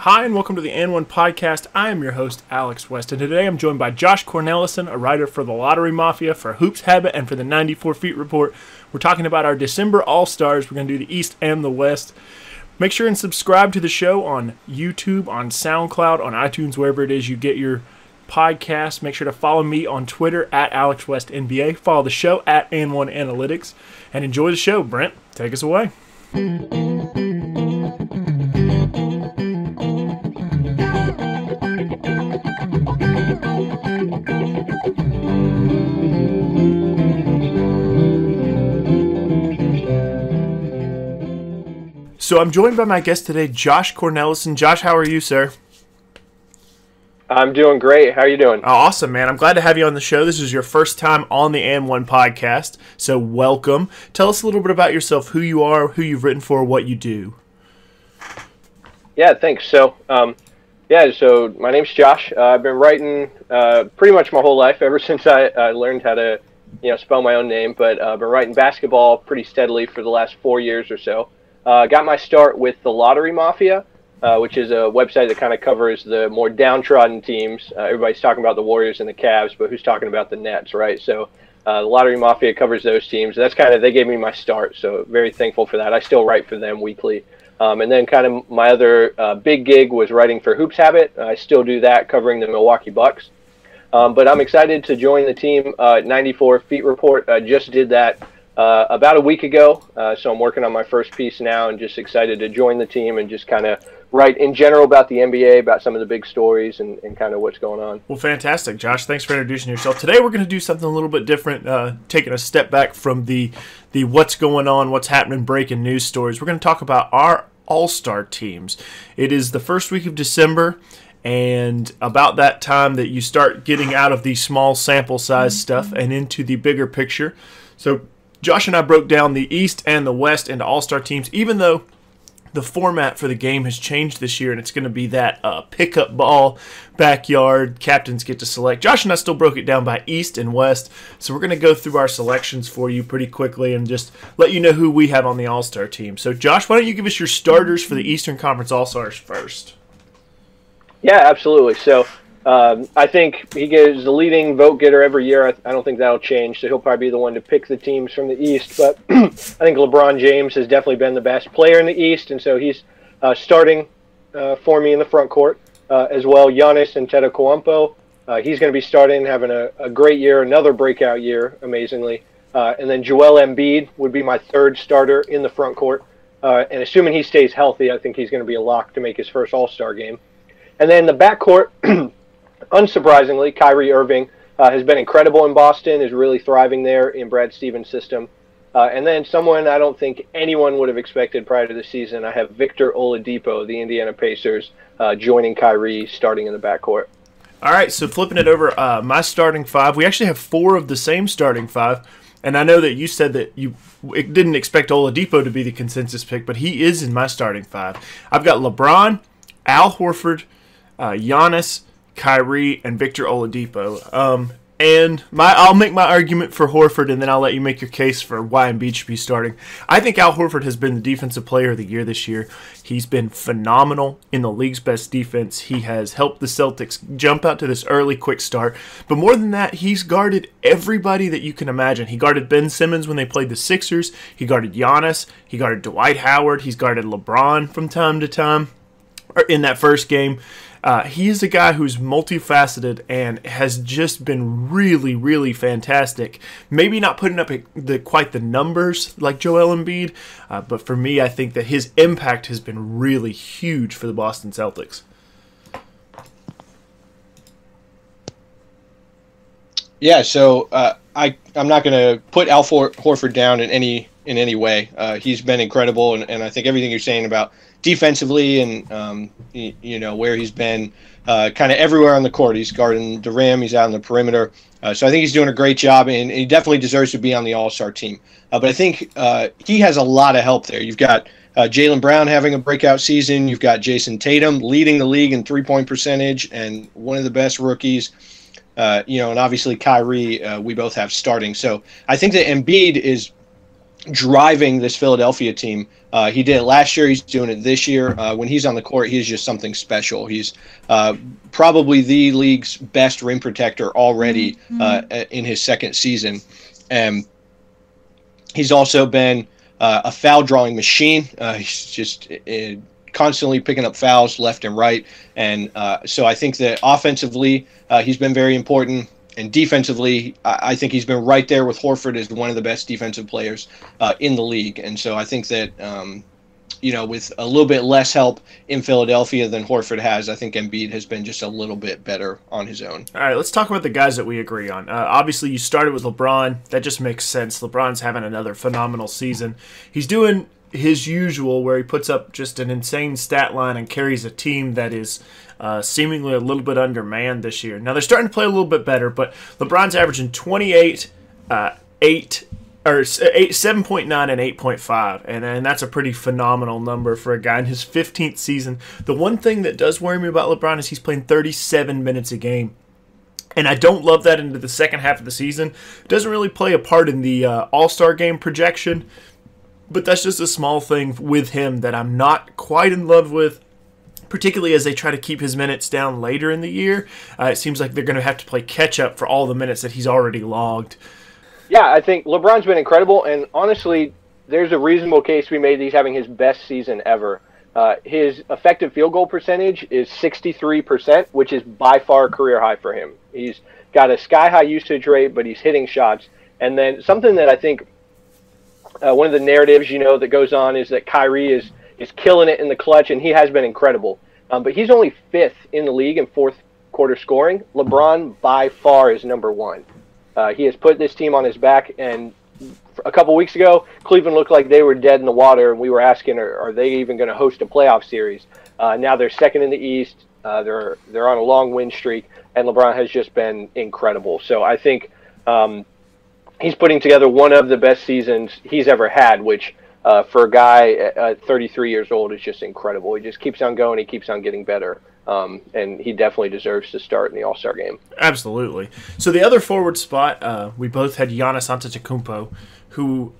Hi, and welcome to the And One Podcast. I am your host, Alex West, and today I'm joined by Josh Cornelissen, a writer for the Lottery Mafia, for HoopsHype, and for the 94 Feet Report. We're talking about our December All-Stars. We're going to do the East and the West. Make sure and subscribe to the show on YouTube, on SoundCloud, on iTunes, wherever it is you get your podcast. Make sure to follow me on Twitter at AlexWestNBA. Follow the show at And1 Analytics. And enjoy the show. Brent, take us away. So I'm joined by my guest today, Josh Cornelissen. Josh, how are you, sir? I'm doing great. How are you doing? Oh, awesome, man. I'm glad to have you on the show. This is your first time on the And One Podcast, so welcome. Tell us a little bit about yourself, who you are, who you've written for, what you do. Yeah, thanks. So my name's Josh. I've been writing pretty much my whole life, ever since I learned how to spell my own name, but I've been writing basketball pretty steadily for the last 4 years or so. Got my start with the Lottery Mafia, which is a website that kind of covers the more downtrodden teams. Everybody's talking about the Warriors and the Cavs, but who's talking about the Nets, right? So the Lottery Mafia covers those teams. That's they gave me my start, so very thankful for that. I still write for them weekly. And then kind of my other big gig was writing for HoopsHype. I still do that, covering the Milwaukee Bucks. But I'm excited to join the team. 94 Feet Report just did that about a week ago, so I'm working on my first piece now and just excited to join the team and just kind of write in general about the NBA, about some of the big stories and kind of what's going on. Well, fantastic, Josh. Thanks for introducing yourself. Today we're going to do something a little bit different, taking a step back from the what's going on, what's happening, breaking news stories. We're going to talk about our all-star teams. It is the first week of December, and about that time that you start getting out of the small sample size stuff and into the bigger picture. So Josh and I broke down the East and the West into all-star teams, even though the format for the game has changed this year, and it's going to be that pickup ball, backyard, captains get to select. Josh and I still broke it down by East and West, so we're going to go through our selections for you pretty quickly and just let you know who we have on the all-star team. So, Josh, why don't you give us your starters for the Eastern Conference All-Stars first? Yeah, absolutely. So I think he is the leading vote getter every year. I don't think that'll change, so he'll probably be the one to pick the teams from the East. But I think LeBron James has definitely been the best player in the East, and so he's starting for me in the front court. As well, Giannis Antetokounmpo. He's going to be starting, having a great year, another breakout year, amazingly. And then Joel Embiid would be my third starter in the front court. And assuming he stays healthy, I think he's going to be a lock to make his first All-Star game. And then the backcourt, unsurprisingly, Kyrie Irving has been incredible in Boston, is really thriving there in Brad Stevens' system. And then someone I don't think anyone would have expected prior to the season, I have Victor Oladipo, the Indiana Pacers, joining Kyrie, starting in the backcourt. All right, so flipping it over, my starting five, we actually have four of the same starting five. And I know that you said that you didn't expect Oladipo to be the consensus pick, but he is in my starting five. I've got LeBron, Al Horford, Giannis, Kyrie, and Victor Oladipo. And I'll make my argument for Horford, and then I'll let you make your case for why Embiid should be starting. I think Al Horford has been the Defensive Player of the Year this year. He's been phenomenal in the league's best defense. He has helped the Celtics jump out to this early quick start. But more than that, he's guarded everybody that you can imagine. He guarded Ben Simmons when they played the Sixers. He guarded Giannis. He guarded Dwight Howard. He's guarded LeBron from time to time in that first game. He is a guy who's multifaceted and has just been really, really fantastic. Maybe not putting up quite the numbers like Joel Embiid, but for me, I think that his impact has been really huge for the Boston Celtics. Yeah, so I'm not going to put Al Horford down in any way. He's been incredible, and I think everything you're saying about defensively and where he's been kind of everywhere on the court. He's guarding the rim. He's out on the perimeter. So I think he's doing a great job, and he definitely deserves to be on the All-Star team. But I think he has a lot of help there. You've got Jaylen Brown having a breakout season. You've got Jason Tatum leading the league in three-point percentage and one of the best rookies. And obviously Kyrie, we both have starting. So I think that Embiid is driving this Philadelphia team. He did it last year. He's doing it this year. When he's on the court, he's just something special. He's probably the league's best rim protector already in his second season. And he's also been a foul drawing machine. He's just constantly picking up fouls left and right. And so I think that offensively, he's been very important. And defensively, I think he's been right there with Horford as one of the best defensive players in the league. And so I think that, with a little bit less help in Philadelphia than Horford has, I think Embiid has been just a little bit better on his own. All right, let's talk about the guys that we agree on. Obviously, you started with LeBron. That just makes sense. LeBron's having another phenomenal season. He's doing his usual where he puts up just an insane stat line and carries a team that is seemingly a little bit undermanned this year. Now, they're starting to play a little bit better, but LeBron's averaging 28, 7.9 and 8.5, and that's a pretty phenomenal number for a guy in his 15th season. The one thing that does worry me about LeBron is he's playing 37 minutes a game. And I don't love that into the second half of the season. It doesn't really play a part in the All-Star game projection, but that's just a small thing with him that I'm not quite in love with, particularly as they try to keep his minutes down later in the year. It seems like they're going to have to play catch-up for all the minutes that he's already logged. Yeah, I think LeBron's been incredible, and honestly, there's a reasonable case we made that he's having his best season ever. His effective field goal percentage is 63%, which is by far a career high for him. He's got a sky-high usage rate, but he's hitting shots. And then something that I think one of the narratives, that goes on is that Kyrie is killing it in the clutch, and he has been incredible. But he's only fifth in the league in fourth quarter scoring. LeBron, by far, is number one. He has put this team on his back, and a couple weeks ago, Cleveland looked like they were dead in the water, and we were asking, are they even going to host a playoff series? Now they're second in the East. They're on a long win streak, and LeBron has just been incredible. So I think he's putting together one of the best seasons he's ever had, which for a guy at 33 years old is just incredible. He just keeps on going. He keeps on getting better. And he definitely deserves to start in the All-Star game. Absolutely. So the other forward spot, we both had Giannis Antetokounmpo, who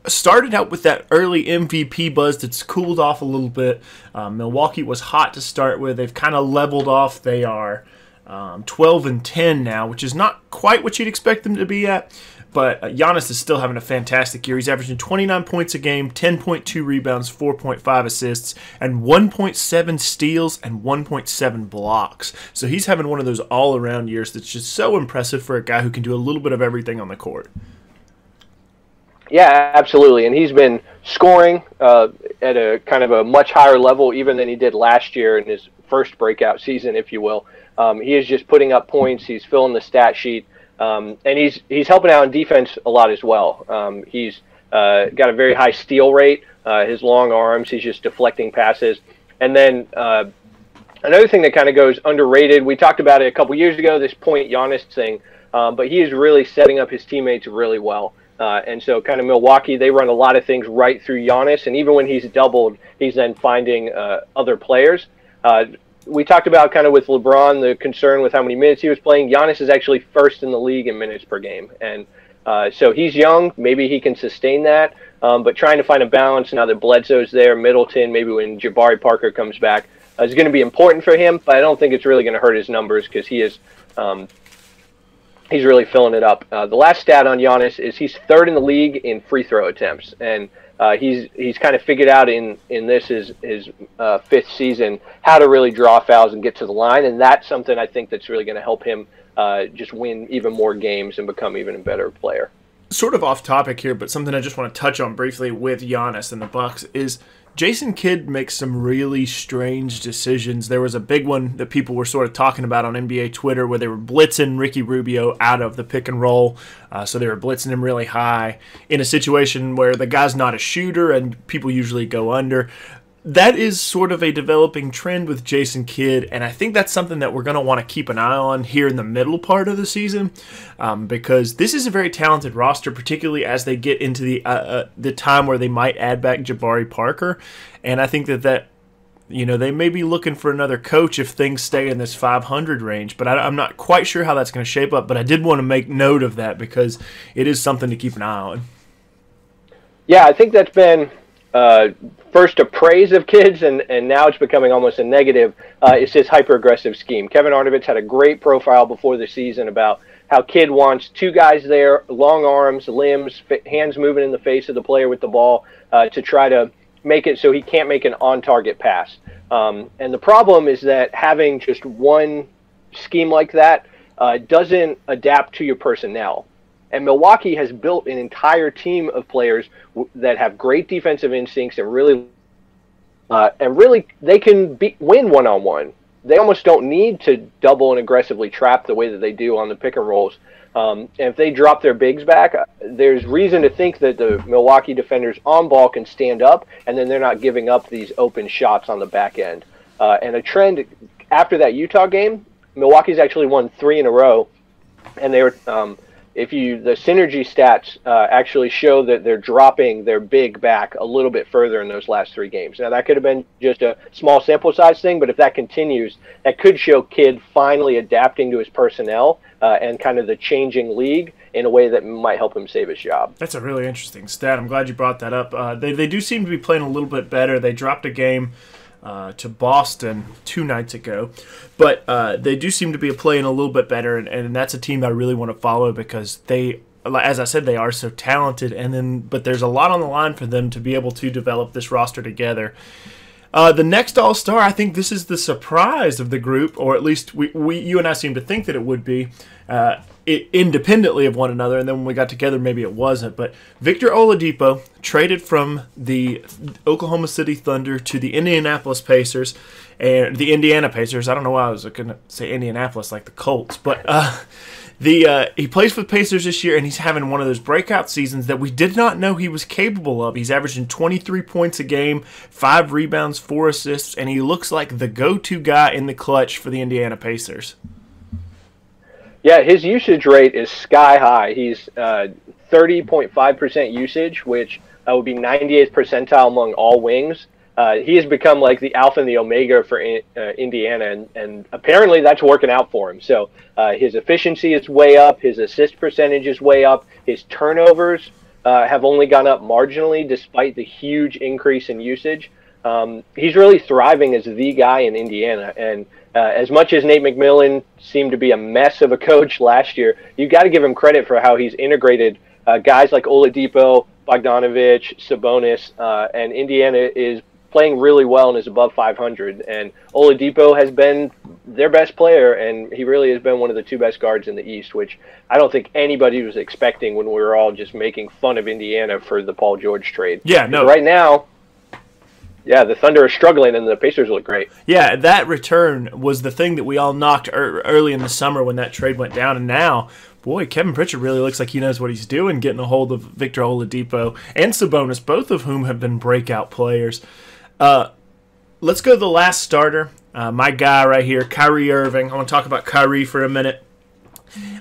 started out with that early MVP buzz that's cooled off a little bit. Milwaukee was hot to start with. They've kind of leveled off. They are 12-10 now, which is not quite what you'd expect them to be at. But Giannis is still having a fantastic year. He's averaging 29 points a game, 10.2 rebounds, 4.5 assists, and 1.7 steals and 1.7 blocks. So he's having one of those all-around years that's just so impressive for a guy who can do a little bit of everything on the court. Yeah, absolutely. And he's been scoring at a kind of a much higher level even than he did last year in his first breakout season, if you will. He is just putting up points. He's filling the stat sheet. And he's helping out in defense a lot as well. He's got a very high steal rate. His long arms, he's just deflecting passes. And then another thing that kind of goes underrated, we talked about it a couple years ago, this point Giannis thing, but he is really setting up his teammates really well. And so kind of Milwaukee, they run a lot of things right through Giannis, and even when he's doubled, he's then finding other players. We talked about kind of with LeBron, the concern with how many minutes he was playing. Giannis is actually first in the league in minutes per game. And so he's young. Maybe he can sustain that. But trying to find a balance now that Bledsoe's there, Middleton, maybe when Jabari Parker comes back, is going to be important for him. But I don't think it's really going to hurt his numbers because he's really filling it up. The last stat on Giannis is he's third in the league in free throw attempts. And he's kind of figured out in this his fifth season how to really draw fouls and get to the line, and that's something I think that's really going to help him just win even more games and become even a better player. Sort of off topic here, but something I just want to touch on briefly with Giannis and the Bucks is Jason Kidd makes some really strange decisions. There was a big one that people were sort of talking about on NBA Twitter where they were blitzing Ricky Rubio out of the pick and roll. So they were blitzing him really high in a situation where the guy's not a shooter and people usually go under. That is sort of a developing trend with Jason Kidd, and I think that's something that we're going to want to keep an eye on here in the middle part of the season because this is a very talented roster, particularly as they get into the time where they might add back Jabari Parker, and I think that they may be looking for another coach if things stay in this 500 range, but I'm not quite sure how that's going to shape up, but I did want to make note of that because it is something to keep an eye on. Yeah, I think that's been first a praise of kids, and now it's becoming almost a negative. It's his hyper-aggressive scheme. Kevin Arnovitz had a great profile before the season about how Kidd wants two guys there, long arms, limbs, hands moving in the face of the player with the ball to try to make it so he can't make an on-target pass. And the problem is that having just one scheme like that doesn't adapt to your personnel. And Milwaukee has built an entire team of players that have great defensive instincts and really they can win one-on-one. They almost don't need to double and aggressively trap the way that they do on the pick and rolls. And if they drop their bigs back, there's reason to think that the Milwaukee defenders on ball can stand up, and then they're not giving up these open shots on the back end. And a trend after that Utah game, Milwaukee's actually won 3 in a row, and they were the synergy stats actually show that they're dropping their big back a little bit further in those last 3 games. Now, that could have been just a small sample size thing, but if that continues, that could show Kidd finally adapting to his personnel and kind of the changing league in a way that might help him save his job. That's a really interesting stat. I'm glad you brought that up. They do seem to be playing a little bit better. They dropped a game to Boston 2 nights ago, but they do seem to be playing a little bit better, and that's a team I really want to follow because they, as I said, they are so talented, but there's a lot on the line for them to be able to develop this roster together. The next All-Star, I think this is the surprise of the group, or at least you and I seem to think that it would be, independently of one another, and then when we got together, maybe it wasn't. But Victor Oladipo traded from the Oklahoma City Thunder to the Indianapolis Pacers, and the Indiana Pacers. I don't know why I was going to say Indianapolis like the Colts, but he plays for the Pacers this year, and he's having one of those breakout seasons that we did not know he was capable of. He's averaging 23 points a game, 5 rebounds, 4 assists, and he looks like the go-to guy in the clutch for the Indiana Pacers. Yeah, his usage rate is sky high. He's 30.5% usage, which would be 98th percentile among all wings. He has become like the alpha and the omega for Indiana, and apparently that's working out for him. So his efficiency is way up, his assist percentage is way up, his turnovers have only gone up marginally despite the huge increase in usage. He's really thriving as the guy in Indiana, and as much as Nate McMillan seemed to be a mess of a coach last year, you've got to give him credit for how he's integrated guys like Oladipo, Bogdanovic, Sabonis, and Indiana is playing really well and is above 500. And Oladipo has been their best player, and he really has been one of the 2 best guards in the East, which I don't think anybody was expecting when we were all just making fun of Indiana for the Paul George trade. Yeah, no. Right now, yeah, the Thunder are struggling, and the Pacers look great. Yeah, that return was the thing that we all knocked early in the summer when that trade went down, and now, boy, Kevin Pritchard really looks like he knows what he's doing, getting a hold of Victor Oladipo and Sabonis, both of whom have been breakout players. Let's go to the last starter, my guy right here, Kyrie Irving. I want to talk about Kyrie for a minute.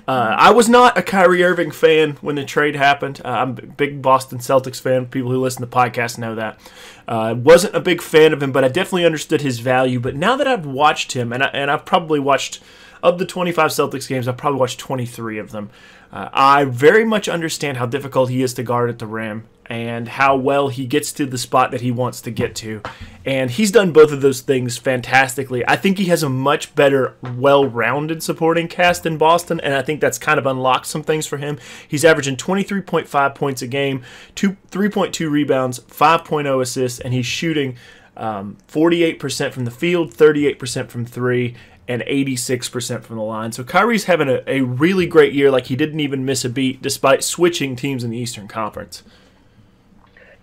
I was not a Kyrie Irving fan when the trade happened. I'm a big Boston Celtics fan. People who listen to the podcast know that. Wasn't a big fan of him, but I definitely understood his value. But now that I've watched him, and I've probably watched, of the 25 Celtics games, I've probably watched 23 of them. I very much understand how difficult he is to guard at the rim and how well he gets to the spot that he wants to get to. And he's done both of those things fantastically. I think he has a much better, well-rounded supporting cast in Boston, and I think that's kind of unlocked some things for him. He's averaging 23.5 points a game, 3.2 rebounds, 5.0 assists, and he's shooting 48% from the field, 38% from 3, and 86% from the line. So Kyrie's having a really great year, like he didn't even miss a beat despite switching teams in the Eastern Conference.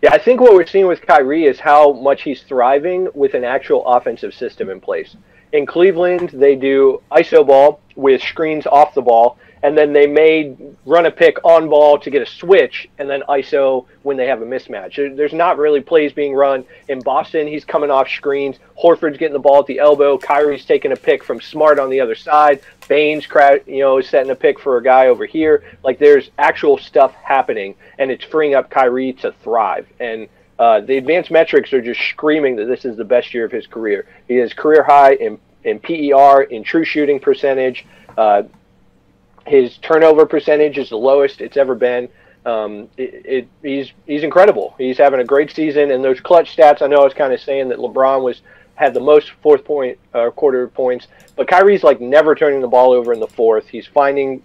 Yeah, I think what we're seeing with Kyrie is how much he's thriving with an actual offensive system in place. In Cleveland, they do iso ball with screens off the ball, and then they may run a pick on ball to get a switch, and then iso when they have a mismatch. There's not really plays being run. In Boston, he's coming off screens. Horford's getting the ball at the elbow. Kyrie's taking a pick from Smart on the other side. Baines, is setting a pick for a guy over here. Like, there's actual stuff happening, and it's freeing up Kyrie to thrive. And the advanced metrics are just screaming that this is the best year of his career. He has career high in PER, in true shooting percentage. His turnover percentage is the lowest it's ever been. he's incredible. He's having a great season, and those clutch stats. I know I was kind of saying that LeBron had the most quarter points, but Kyrie's like never turning the ball over in the fourth. He's finding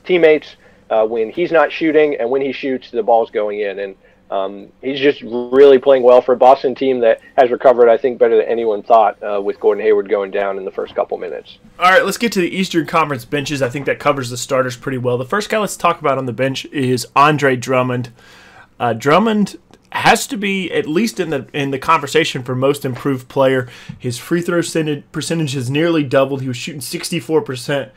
teammates when he's not shooting, and when he shoots, the ball's going in. And he's just really playing well for a Boston team that has recovered, I think, better than anyone thought with Gordon Hayward going down in the first couple minutes. All right, let's get to the Eastern Conference benches. I think that covers the starters pretty well. The first guy let's talk about on the bench is Andre Drummond. Drummond has to be at least in the conversation for most improved player. His free throw percentage has nearly doubled. He was shooting 64%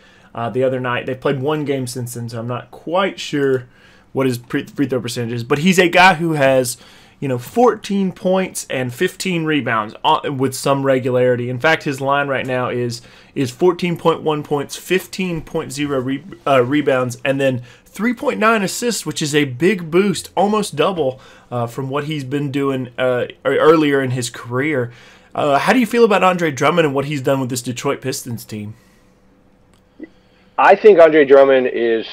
the other night. They played one game since then, so I'm not quite sure what his free throw percentage is. But he's a guy who has 14 points and 15 rebounds with some regularity. In fact, his line right now is 14.1 points, 15.0 rebounds, and then 3.9 assists, which is a big boost, almost double from what he's been doing earlier in his career. How do you feel about Andre Drummond and what he's done with this Detroit Pistons team? I think Andre Drummond is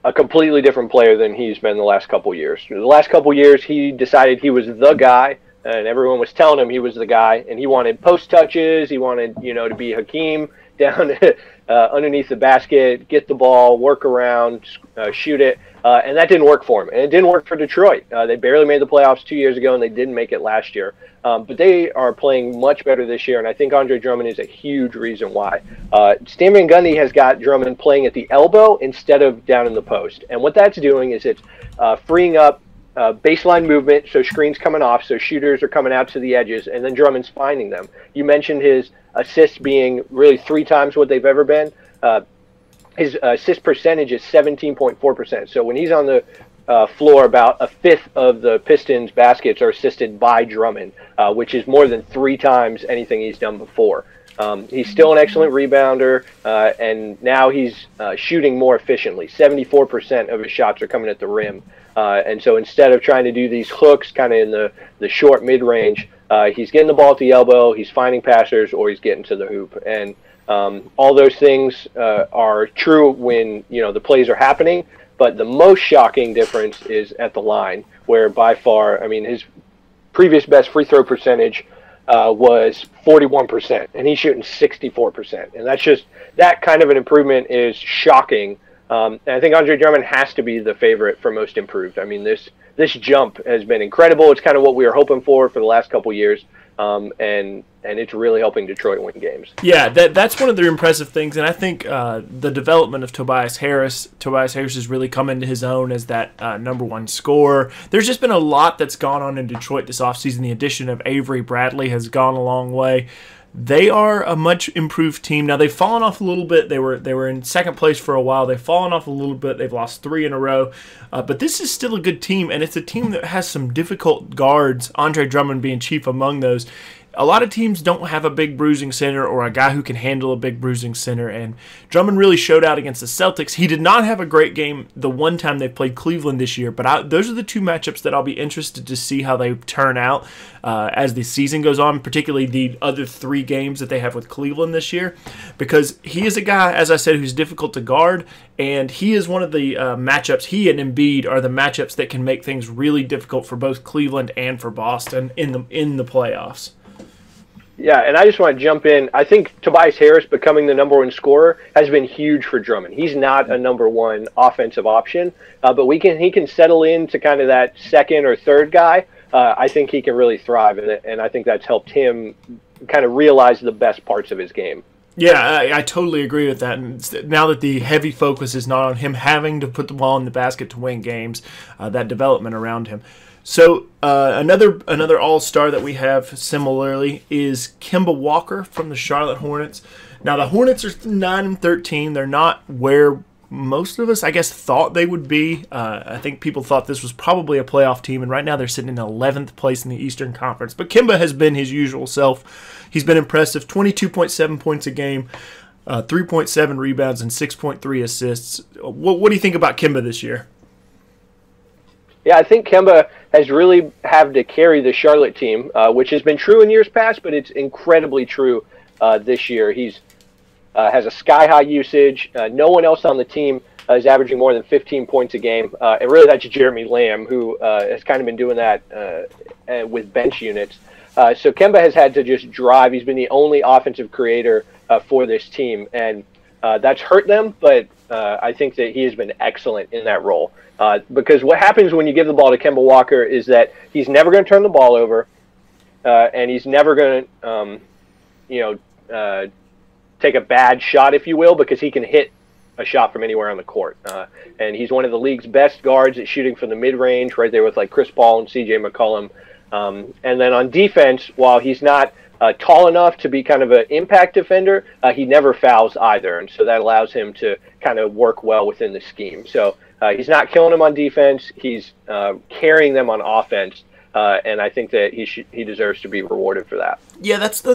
a completely different player than he's been the last couple years. The last couple years, he decided he was the guy, and everyone was telling him he was the guy, and he wanted post touches. He wanted, to be Hakeem down underneath the basket, get the ball, work around, shoot it, and that didn't work for him. And it didn't work for Detroit. They barely made the playoffs 2 years ago, and they didn't make it last year. But they are playing much better this year, and I think Andre Drummond is a huge reason why. Stan Van Gundy has got Drummond playing at the elbow instead of down in the post. And what that's doing is it's freeing up baseline movement, so screens coming off, so shooters are coming out to the edges, and then Drummond's finding them. You mentioned his assists being really 3 times what they've ever been. His assist percentage is 17.4%. So when he's on the floor, about a fifth of the Pistons' baskets are assisted by Drummond, which is more than 3 times anything he's done before. He's still an excellent rebounder, and now he's shooting more efficiently. 74% of his shots are coming at the rim. And so instead of trying to do these hooks kind of in the short mid-range, he's getting the ball at the elbow, he's finding passers, or he's getting to the hoop. And all those things are true when the plays are happening, but the most shocking difference is at the line, where by far, his previous best free throw percentage was 41%, and he's shooting 64%. And that kind of an improvement is shocking. And I think Andre Drummond has to be the favorite for most improved. This jump has been incredible. It's kind of what we were hoping for the last couple years. And it's really helping Detroit win games. Yeah, that's one of the impressive things, and I think the development of Tobias Harris has really come into his own as that number one scorer. There's just been a lot that's gone on in Detroit this offseason. The addition of Avery Bradley has gone a long way. They are a much improved team. Now, they've fallen off a little bit. They were in second place for a while. They've fallen off a little bit. They've lost 3 in a row. But this is still a good team, and it's a team that has some difficult guards, Andre Drummond being chief among those. A lot of teams don't have a big bruising center or a guy who can handle a big bruising center, and Drummond really showed out against the Celtics. He did not have a great game the one time they played Cleveland this year, but those are the 2 matchups that I'll be interested to see how they turn out as the season goes on, particularly the other 3 games that they have with Cleveland this year, because he is a guy, as I said, who's difficult to guard, and he is one of the matchups. He and Embiid are the matchups that can make things really difficult for both Cleveland and for Boston in the playoffs. Yeah, and I just want to jump in. I think Tobias Harris becoming the number 1 scorer has been huge for Drummond. He's not a number 1 offensive option, but he can settle into kind of that second or third guy. I think he can really thrive, and I think that's helped him kind of realize the best parts of his game. Yeah, I totally agree with that. And now that the heavy focus is not on him having to put the ball in the basket to win games, that development around him. So another all-star that we have similarly is Kemba Walker from the Charlotte Hornets. Now the Hornets are 9-13. They're not where most of us, I guess, thought they would be. I think people thought this was probably a playoff team, and right now they're sitting in 11th place in the Eastern Conference. But Kemba has been his usual self. He's been impressive, 22.7 points a game, 3.7 rebounds, and 6.3 assists. What do you think about Kemba this year? Yeah, I think Kemba has really had to carry the Charlotte team, which has been true in years past, but it's incredibly true this year. He's has a sky-high usage. No one else on the team is averaging more than 15 points a game. And really that's Jeremy Lamb, who has kind of been doing that with bench units. So Kemba has had to just drive. He's been the only offensive creator for this team, and that's hurt them, but I think that he has been excellent in that role. Because what happens when you give the ball to Kemba Walker is that he's never going to turn the ball over, and he's never going to, take a bad shot, if you will, because he can hit a shot from anywhere on the court. And he's one of the league's best guards at shooting from the mid-range, right there with like Chris Paul and C.J. McCollum. And then on defense, while he's not tall enough to be kind of an impact defender, he never fouls either. And so that allows him to kind of work well within the scheme. So he's not killing them on defense. He's carrying them on offense. And I think that he deserves to be rewarded for that. Yeah, that's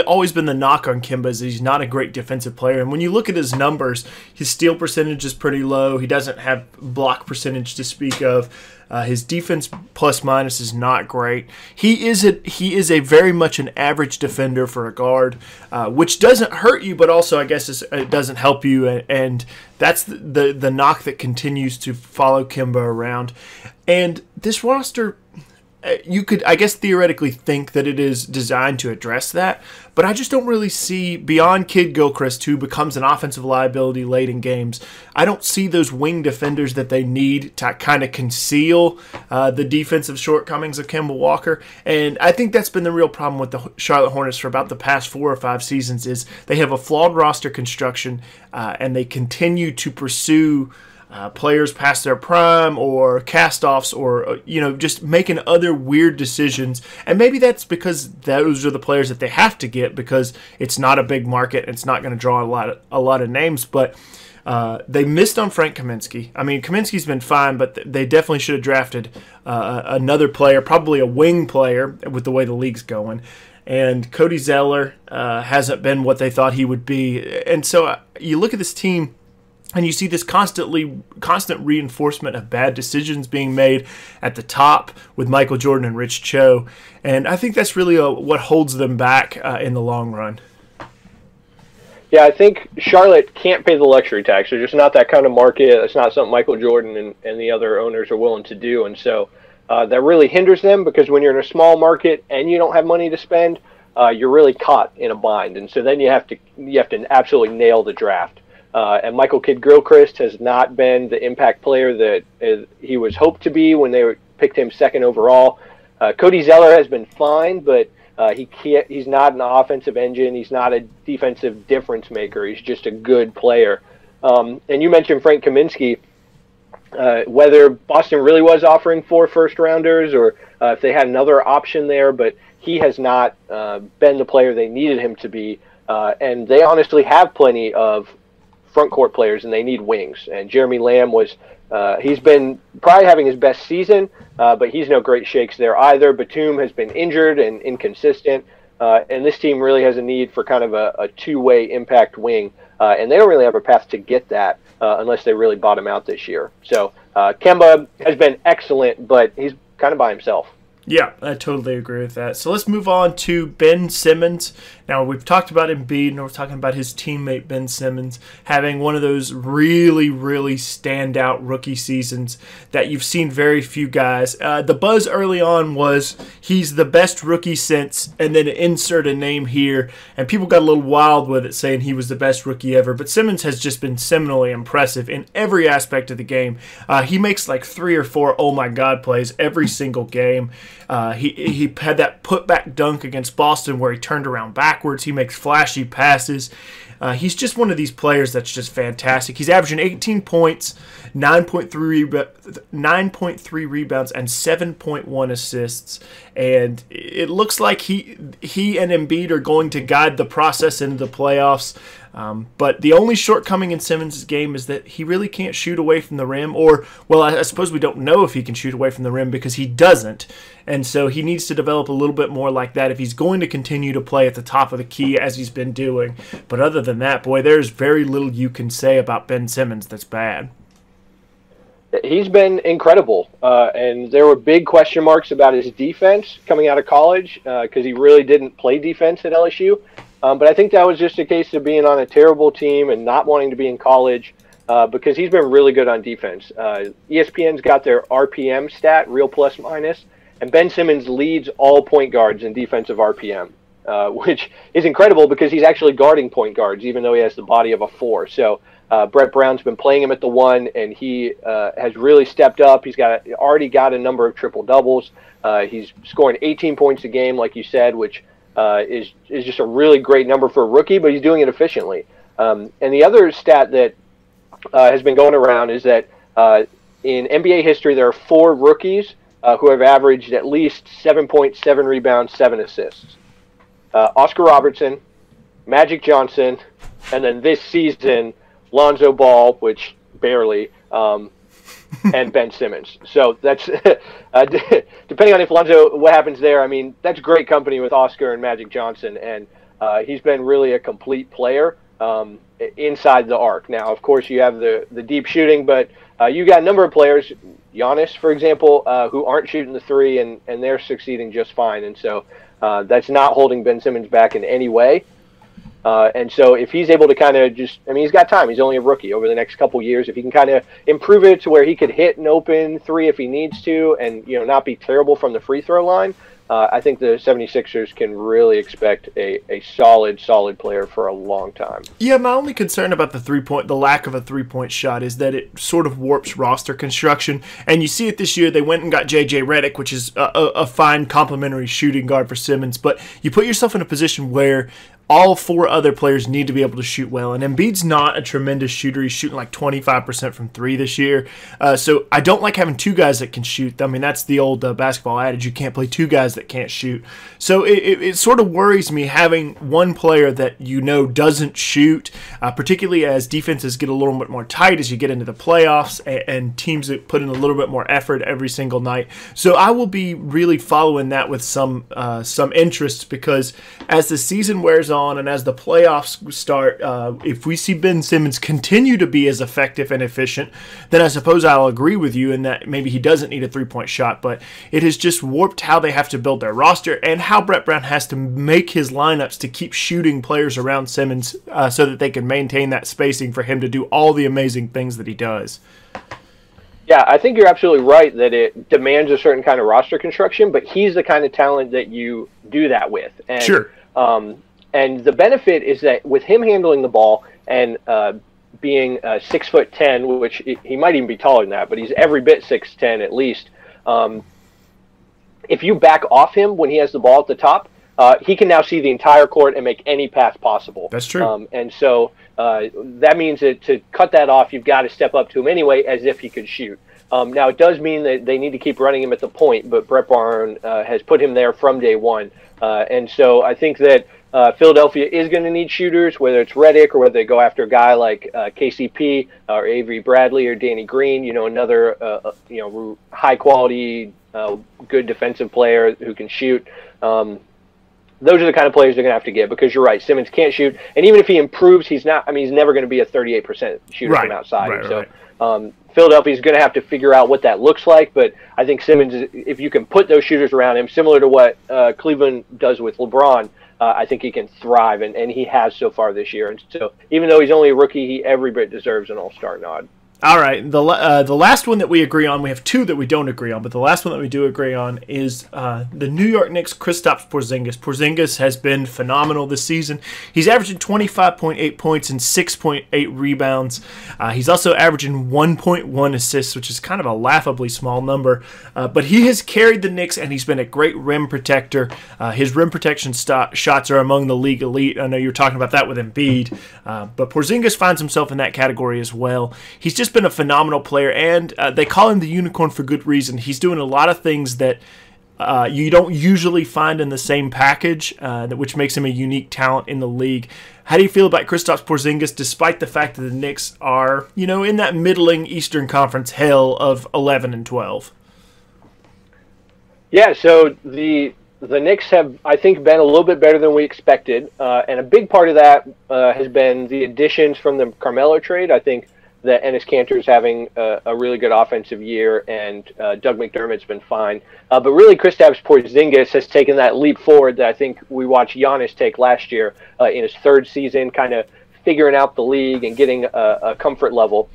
always been the knock on Kemba, is he's not a great defensive player. And when you look at his numbers, his steal percentage is pretty low. He doesn't have block percentage to speak of. His defense plus minus is not great. He is a very much an average defender for a guard, which doesn't hurt you, but also I guess it doesn't help you. And that's the knock that continues to follow Kemba around. And this roster, you could, I guess, theoretically think that it is designed to address that, but I just don't really see, beyond Kid Gilchrist, who becomes an offensive liability late in games, I don't see those wing defenders that they need to kind of conceal the defensive shortcomings of Kemba Walker. And I think that's been the real problem with the Charlotte Hornets for about the past 4 or 5 seasons, is they have a flawed roster construction, and they continue to pursue players past their prime or cast-offs, or just making other weird decisions. And maybe that's because those are the players that they have to get, because it's not a big market and it's not going to draw a lot of names. But they missed on Frank Kaminsky. I mean, Kaminsky's been fine, but they definitely should have drafted another player, probably a wing player, with the way the league's going. And Cody Zeller hasn't been what they thought he would be. And so you look at this team, and you see this constant reinforcement of bad decisions being made at the top with Michael Jordan and Rich Cho. And I think that's really what holds them back in the long run. Yeah, I think Charlotte can't pay the luxury tax. They're just not that kind of market. It's not something Michael Jordan and the other owners are willing to do. And so that really hinders them, because when you're in a small market and you don't have money to spend, you're really caught in a bind. And so then you have to absolutely nail the draft. And Michael Kidd-Gilchrist has not been the impact player that he was hoped to be when they picked him 2nd overall. Cody Zeller has been fine, but he's not an offensive engine. He's not a defensive difference maker. He's just a good player. And you mentioned Frank Kaminsky. Whether Boston really was offering 4 first-rounders, or if they had another option there, but he has not been the player they needed him to be. And they honestly have plenty of front court players, and they need wings. And Jeremy Lamb he's been probably having his best season, but he's no great shakes there either. Batum has been injured and inconsistent, and this team really has a need for kind of a two-way impact wing, and they don't really have a path to get that unless they really bottom out this year. So Kemba has been excellent, but he's kind of by himself. Yeah, I totally agree with that. So let's move on to Ben Simmons. Now, we've talked about Embiid, and we're talking about his teammate Ben Simmons having one of those really, really standout rookie seasons that you've seen very few guys. The buzz early on was he's the best rookie since, and then insert a name here, and people got a little wild with it, saying he was the best rookie ever. But Simmons has just been seminally impressive in every aspect of the game. He makes like 3 or 4 oh my God plays every single game. He had that putback dunk against Boston where he turned around backwards. He makes flashy passes. He's just one of these players that's just fantastic. He's averaging 18 points, 9.3 rebounds, and 7.1 assists. And it looks like he and Embiid are going to guide the process into the playoffs. But the only shortcoming in Simmons' game is that he really can't shoot away from the rim. Or, well, I suppose we don't know if he can shoot away from the rim because he doesn't. And so he needs to develop a little bit more like that if he's going to continue to play at the top of the key as he's been doing. But other than that, boy, there's very little you can say about Ben Simmons that's bad. He's been incredible, and there were big question marks about his defense coming out of college because he really didn't play defense at LSU. But I think that was just a case of being on a terrible team and not wanting to be in college. because he's been really good on defense. ESPN's got their RPM stat, real plus minus, and Ben Simmons leads all point guards in defensive RPM, which is incredible because he's actually guarding point guards, even though he has the body of a 4. So Brett Brown's been playing him at the 1, and he has really stepped up. He's already got a number of triple-doubles. He's scoring 18 points a game, like you said, which is just a really great number for a rookie, but he's doing it efficiently. And the other stat that has been going around is that in NBA history, there are 4 rookies who have averaged at least 7.7 rebounds, 7 assists. Oscar Robertson, Magic Johnson, and then this season, Lonzo Ball, which barely, and Ben Simmons. So that's depending on if what happens there. I mean, that's great company with Oscar and Magic Johnson, and he's been really a complete player inside the arc. Now, of course, you have the deep shooting, but you got a number of players, Giannis, for example, who aren't shooting the 3, and they're succeeding just fine. And so that's not holding Ben Simmons back in any way. And so if he's able to kind of he's got time. He's only a rookie over the next couple years. If he can kind of improve it to where he could hit an open 3 if he needs to and, not be terrible from the free throw line, I think the 76ers can really expect a solid player for a long time. Yeah, my only concern about the lack of a three-point shot is that it sort of warps roster construction. And you see it this year. They went and got J.J. Redick, which is a fine complementary shooting guard for Simmons. But you put yourself in a position where all 4 other players need to be able to shoot well. And Embiid's not a tremendous shooter. He's shooting like 25% from 3 this year. So I don't like having 2 guys that can shoot. I mean, that's the old basketball adage. You can't play 2 guys that can't shoot. So it sort of worries me having one player that doesn't shoot, particularly as defenses get a little bit more tight as you get into the playoffs and teams that put in a little bit more effort every single night. So I will be really following that with some interest, because as the season wears on and as the playoffs start, if we see Ben Simmons continue to be as effective and efficient, then I suppose I'll agree with you in that maybe he doesn't need a three-point shot, but it has just warped how they have to build their roster and how Brett Brown has to make his lineups to keep shooting players around Simmons so that they can maintain that spacing for him to do all the amazing things that he does. Yeah, I think you're absolutely right that it demands a certain kind of roster construction, but he's the kind of talent that you do that with. And, sure. And the benefit is that with him handling the ball and being 6'10", which he might even be taller than that, but he's every bit 6'10" at least. If you back off him when he has the ball at the top, he can now see the entire court and make any pass possible. That's true. And so that means that to cut that off, you've got to step up to him anyway as if he could shoot. Now, it does mean that they need to keep running him at the point, but Brett Brown has put him there from day one. And so I think that Philadelphia is going to need shooters, whether it's Redick or whether they go after a guy like KCP or Avery Bradley or Danny Green, another high-quality, good defensive player who can shoot. Those are the kind of players they're going to have to get, because you're right, Simmons can't shoot. And even if he improves, he's never going to be a 38% shooter from outside. Right. Philadelphia is going to have to figure out what that looks like, but I think Simmons, if you can put those shooters around him, similar to what Cleveland does with LeBron, I think he can thrive, and he has so far this year. And so even though he's only a rookie, he every bit deserves an all-star nod. All right, the last one that we agree on, we have 2 that we don't agree on, but the last one that we do agree on is the New York Knicks' Kristaps Porzingis. Porzingis has been phenomenal this season. He's averaging 25.8 points and 6.8 rebounds. He's also averaging 1.1 assists, which is kind of a laughably small number. But he has carried the Knicks, and he's been a great rim protector. His rim protection shots are among the league elite. I know you were talking about that with Embiid, but Porzingis finds himself in that category as well. He's just been a phenomenal player, and they call him the unicorn for good reason. He's doing a lot of things that you don't usually find in the same package, which makes him a unique talent in the league. How do you feel about Kristaps Porzingis, despite the fact that the Knicks are, in that middling Eastern Conference hell of 11 and 12? Yeah, so the Knicks have, I think, been a little bit better than we expected, and a big part of that has been the additions from the Carmelo trade. I think that Enes Kanter is having a really good offensive year, and Doug McDermott's been fine. But really, Kristaps Porzingis has taken that leap forward that I think we watched Giannis take last year in his 3rd season, kind of figuring out the league and getting a comfort level.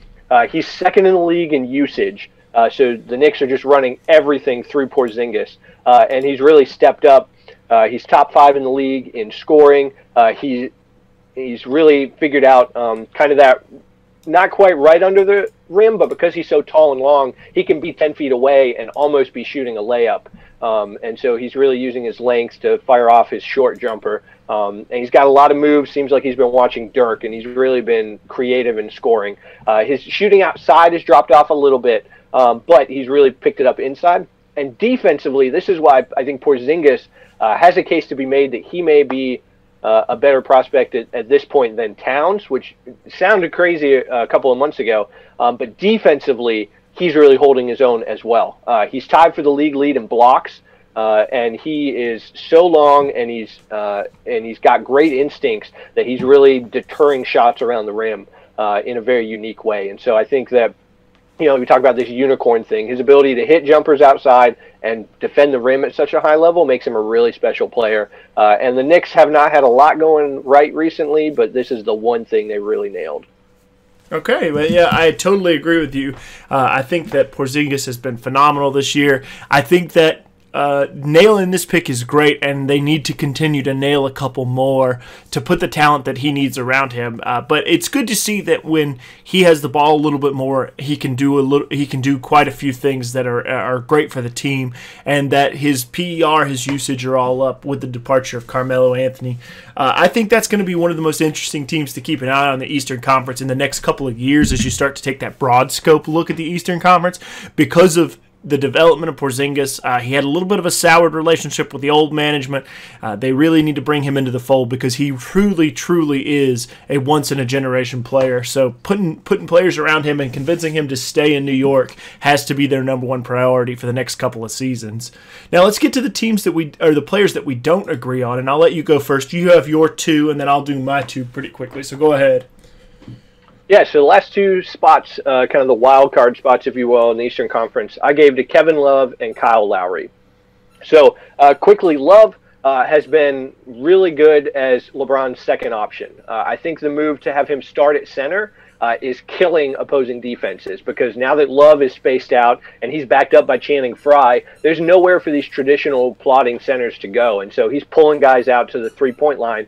He's second in the league in usage. So the Knicks are just running everything through Porzingis. And he's really stepped up. He's top 5 in the league in scoring. He's really figured out kind of that, not quite right under the rim, but because he's so tall and long, he can be 10 feet away and almost be shooting a layup. And so he's really using his length to fire off his short jumper. And he's got a lot of moves. Seems like he's been watching Dirk, and he's really been creative in scoring. His shooting outside has dropped off a little bit, but he's really picked it up inside. And defensively, this is why I think Porzingis has a case to be made that he may be a better prospect at this point than Towns, which sounded crazy a couple of months ago. But defensively, he's really holding his own as well. He's tied for the league lead in blocks, and he is so long, and he's got great instincts that he's really deterring shots around the rim in a very unique way. And so I think that, we talk about this unicorn thing. His ability to hit jumpers outside and defend the rim at such a high level makes him a really special player. And the Knicks have not had a lot going right recently, but this is the one thing they really nailed. Okay, well, yeah, I totally agree with you. I think that Porzingis has been phenomenal this year. I think that nailing this pick is great, and they need to continue to nail a couple more to put the talent that he needs around him. But it's good to see that when he has the ball a little bit more, he can do quite a few things that are great for the team, and that his PER, his usage are all up with the departure of Carmelo Anthony. I think that's going to be one of the most interesting teams to keep an eye on the Eastern Conference in the next couple of years as you start to take that broad scope look at the Eastern Conference because of the development of Porzingis. He had a little bit of a soured relationship with the old management. They really need to bring him into the fold because he truly is a once-in-a-generation player. So putting players around him and convincing him to stay in New York has to be their number one priority for the next couple of seasons. Now let's get to the teams the players that we don't agree on, and I'll let you go first. You have your 2, and then I'll do my 2 pretty quickly. So go ahead. Yeah, so the last 2 spots, kind of the wild card spots, if you will, in the Eastern Conference, I gave to Kevin Love and Kyle Lowry. So quickly, Love has been really good as LeBron's second option. I think the move to have him start at center is killing opposing defenses because now that Love is spaced out and he's backed up by Channing Frye, there's nowhere for these traditional plotting centers to go. And so he's pulling guys out to the three-point line.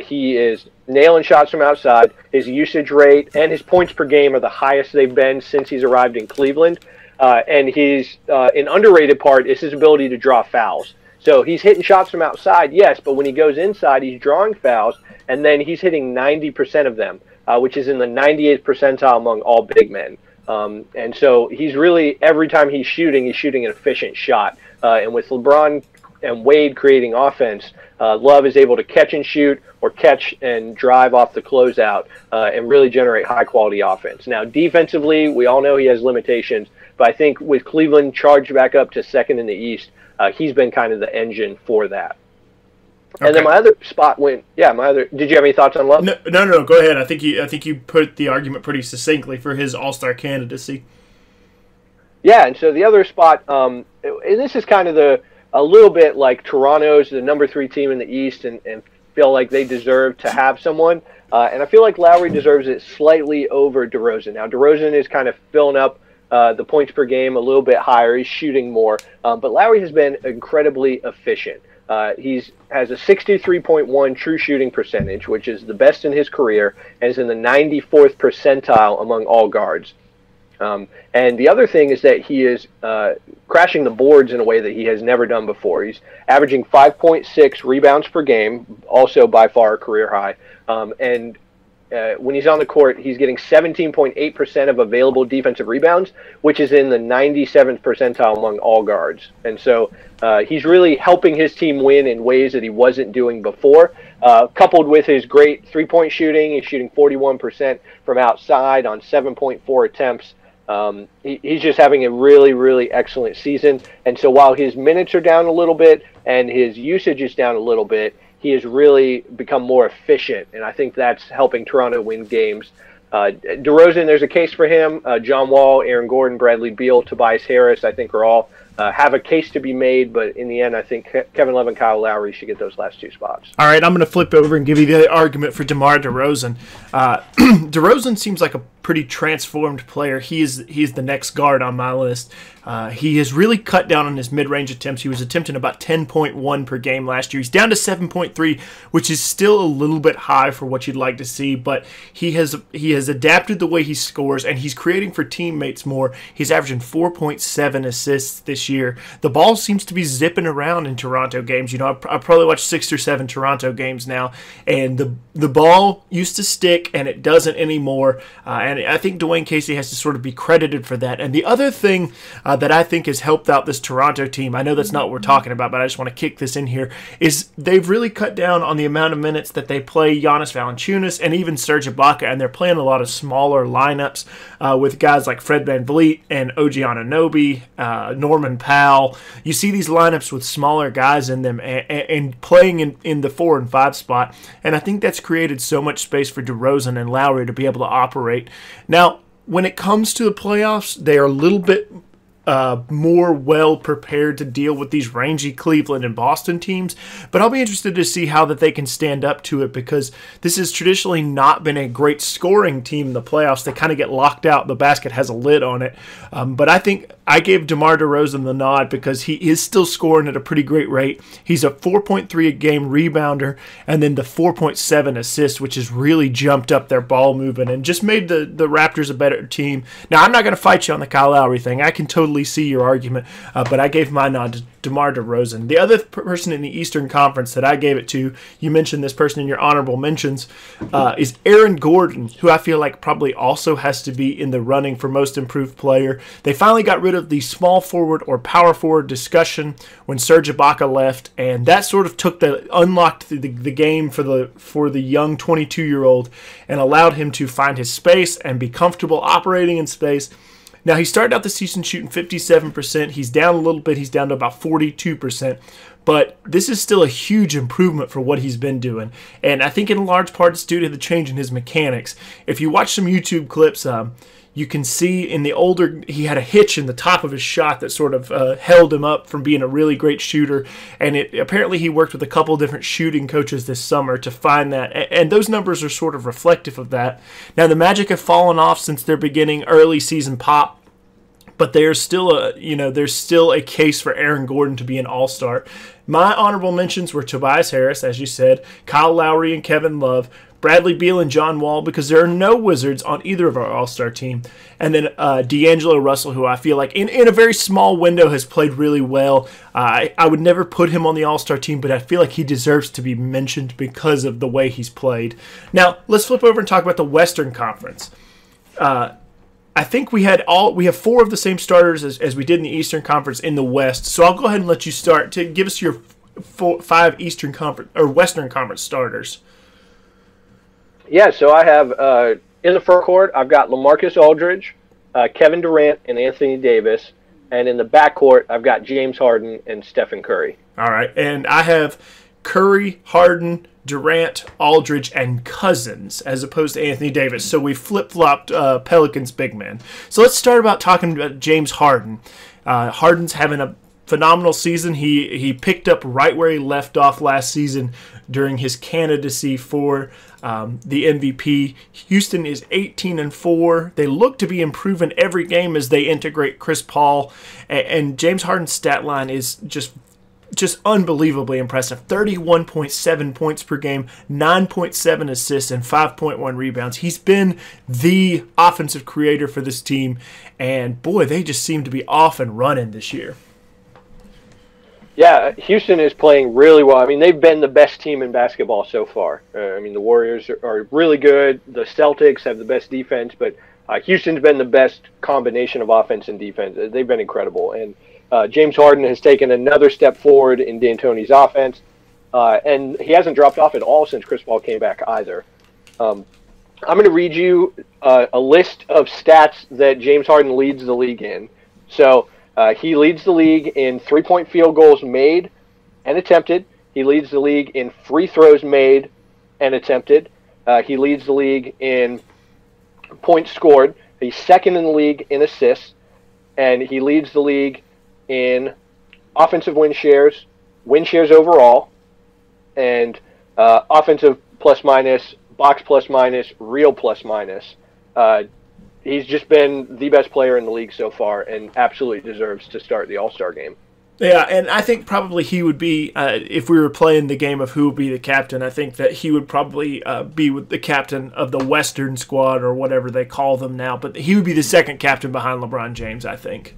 He is nailing shots from outside. His usage rate and his points per game are the highest they've been since he's arrived in Cleveland. And an underrated part is his ability to draw fouls. So he's hitting shots from outside, yes, but when he goes inside, he's drawing fouls, and then he's hitting 90% of them, which is in the 98th percentile among all big men. And so he's really, every time he's shooting an efficient shot. And with LeBron and Wade creating offense, Love is able to catch and shoot or catch and drive off the closeout and really generate high-quality offense. Now, defensively, we all know he has limitations, but I think with Cleveland charged back up to second in the East, he's been kind of the engine for that. Okay. And then my other spot went. Did you have any thoughts on Love? No. Go ahead. I think you put the argument pretty succinctly for his All-Star candidacy. Yeah, and so the other spot, and this is kind of a little bit like Toronto's the number 3 team in the East, and feel like they deserve to have someone. And I feel like Lowry deserves it slightly over DeRozan. Now DeRozan is kind of filling up the points per game a little bit higher. He's shooting more, but Lowry has been incredibly efficient. He has a 63.1 true shooting percentage, which is the best in his career, and is in the 94th percentile among all guards. And the other thing is that he is crashing the boards in a way that he has never done before. He's averaging 5.6 rebounds per game, also by far a career high. And when he's on the court, he's getting 17.8% of available defensive rebounds, which is in the 97th percentile among all guards. And so he's really helping his team win in ways that he wasn't doing before. Coupled with his great three-point shooting, he's shooting 41% from outside on 7.4 attempts. He's just having a really, really excellent season. And so while his minutes are down a little bit and his usage is down a little bit, he has really become more efficient, and I think that's helping Toronto win games. DeRozan, there's a case for him. John Wall, Aaron Gordon, Bradley Beal, Tobias Harris, I think are all have a case to be made, but in the end, I think Kevin Love and Kyle Lowry should get those last two spots. All right, I'm going to flip over and give you the argument for DeMar DeRozan. DeRozan seems like a pretty transformed player. He's the next guard on my list. He has really cut down on his mid-range attempts. He was attempting about 10.1 per game last year. He's down to 7.3, which is still a little bit high for what you'd like to see, but he has adapted the way he scores, and he's creating for teammates more. He's averaging 4.7 assists this year. The ball seems to be zipping around in Toronto games. You know, I probably watched 6 or 7 Toronto games now, and the ball used to stick, and it doesn't anymore. And I think Dwayne Casey has to sort of be credited for that. And the other thing that I think has helped out this Toronto team, I know that's not what we're talking about, but I just want to kick this in here, is they've really cut down on the amount of minutes that they play Giannis Valanciunas and even Serge Ibaka, and they're playing a lot of smaller lineups with guys like Fred VanVleet and OG Anunoby, Norman Powell. You see these lineups with smaller guys in them and playing in the 4 and 5 spot, and I think that's created so much space for DeRozan and Lowry to be able to operate. Now, when it comes to the playoffs, they are a little bit more well prepared to deal with these rangy Cleveland and Boston teams, but I'll be interested to see how that they can stand up to it, because this has traditionally not been a great scoring team in the playoffs. They kind of get locked out. The basket has a lid on it, but I think I gave DeMar DeRozan the nod because he is still scoring at a pretty great rate. He's a 4.3 a game rebounder, and then the 4.7 assists, which has really jumped up their ball movement and just made the Raptors a better team. Now, I'm not going to fight you on the Kyle Lowry thing. I can totally see your argument, but I gave my nod to DeMar DeRozan. The other person in the Eastern Conference that I gave it to, you mentioned this person in your honorable mentions, is Aaron Gordon, who I feel like probably also has to be in the running for most improved player. They finally got rid of the small forward or power forward discussion when Serge Ibaka left, and that sort of unlocked the game for the young 22-year-old and allowed him to find his space and be comfortable operating in space. Now, he started out the season shooting 57%. He's down a little bit. He's down to about 42%. But this is still a huge improvement for what he's been doing. And I think in large part it's due to the change in his mechanics. If you watch some YouTube clips, you can see in the older, he had a hitch in the top of his shot that sort of held him up from being a really great shooter. And apparently he worked with a couple different shooting coaches this summer to find that. And those numbers are sort of reflective of that. Now, the Magic have fallen off since their beginning early season pop. But there's still a case for Aaron Gordon to be an all-star. My honorable mentions were Tobias Harris, as you said, Kyle Lowry and Kevin Love, Bradley Beal and John Wall, because there are no Wizards on either of our all-star team, and then D'Angelo Russell, who I feel like in a very small window has played really well. I would never put him on the all-star team, but I feel like he deserves to be mentioned because of the way he's played. Now, let's flip over and talk about the Western Conference. I think we have 4 of the same starters as we did in the Eastern Conference in the West. So I'll go ahead and let you start to give us your 5 Eastern Conference or Western Conference starters. Yeah, so I have in the frontcourt, I've got LaMarcus Aldridge, Kevin Durant, and Anthony Davis, and in the backcourt, I've got James Harden and Stephen Curry. All right, and I have Curry, Harden, Durant, Aldridge, and Cousins, as opposed to Anthony Davis. So we flip-flopped Pelicans big man. So let's start about talking about James Harden. Harden's having a phenomenal season. He picked up right where he left off last season during his candidacy for the MVP. Houston is 18-4. They look to be improving every game as they integrate Chris Paul. And James Harden's stat line is just unbelievably impressive. 31.7 points per game, 9.7 assists, and 5.1 rebounds. He's been the offensive creator for this team, and boy, they just seem to be off and running this year. Yeah, Houston is playing really well. I mean, they've been the best team in basketball so far. I mean, the Warriors are really good. The Celtics have the best defense, but Houston's been the best combination of offense and defense. They've been incredible, and James Harden has taken another step forward in D'Antoni's offense, and he hasn't dropped off at all since Chris Paul came back either. I'm going to read you a list of stats that James Harden leads the league in. So he leads the league in three-point field goals made and attempted. He leads the league in free throws made and attempted. He leads the league in points scored. He's second in the league in assists, and he leads the league in offensive win shares overall, and offensive plus minus, box plus minus, real plus minus. He's just been the best player in the league so far and absolutely deserves to start the All-Star game. Yeah, and I think probably he would be, if we were playing the game of who would be the captain, I think that he would probably be with the captain of the Western squad or whatever they call them now, but he would be the second captain behind LeBron James, I think.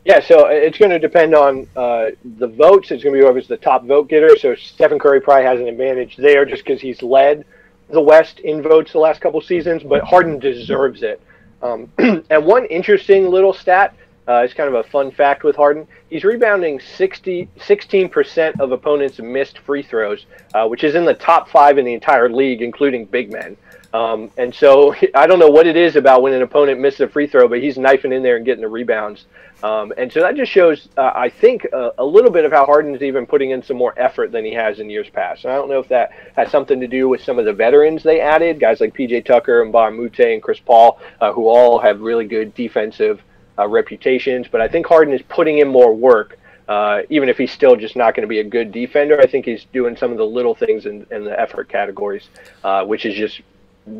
Yeah, so it's going to depend on the votes. It's going to be whoever's the top vote getter. So Stephen Curry probably has an advantage there just because he's led the West in votes the last couple seasons, but Harden deserves it. And one interesting little stat, it's kind of a fun fact with Harden. He's rebounding 16% of opponents' missed free throws, which is in the top 5 in the entire league, including big men. And so I don't know what it is about when an opponent misses a free throw, but he's knifing in there and getting the rebounds. And so that just shows, I think, a little bit of how Harden's even putting in some more effort than he has in years past. And I don't know if that has something to do with some of the veterans they added, guys like P.J. Tucker and Mbah a Moute and Chris Paul, who all have really good defensive reputations. But I think Harden is putting in more work, even if he's still just not going to be a good defender. I think he's doing some of the little things in the effort categories, which is just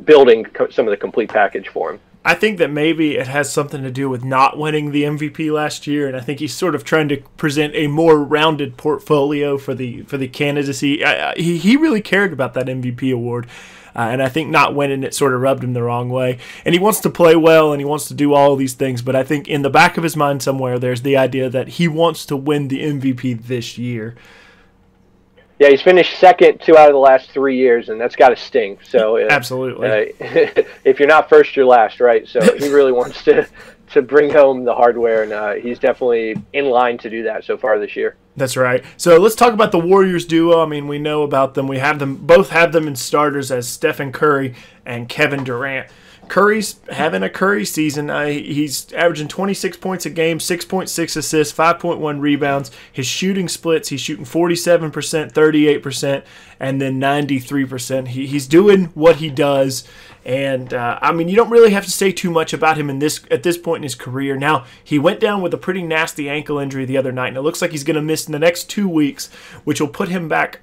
building some of the complete package for him. I think that maybe it has something to do with not winning the MVP last year, and I think he's sort of trying to present a more rounded portfolio for the candidacy. He really cared about that MVP award, and I think not winning it sort of rubbed him the wrong way. And he wants to play well, and he wants to do all of these things, but I think in the back of his mind somewhere there's the idea that he wants to win the MVP this year. Yeah, he's finished second 2 out of the last 3 years, and that's got to sting. So absolutely, if you're not first, you're last, right? So he really wants to bring home the hardware, and he's definitely in line to do that so far this year. That's right. So let's talk about the Warriors duo. I mean, we know about them. We have them both in starters as Stephen Curry and Kevin Durant. Curry's having a Curry season. He's averaging 26 points a game, 6.6 assists, 5.1 rebounds. His shooting splits, he's shooting 47%, 38%, and then 93%. He's doing what he does. And, I mean, you don't really have to say too much about him at this point in his career. Now, he went down with a pretty nasty ankle injury the other night, and it looks like he's going to miss in the next 2 weeks, which will put him back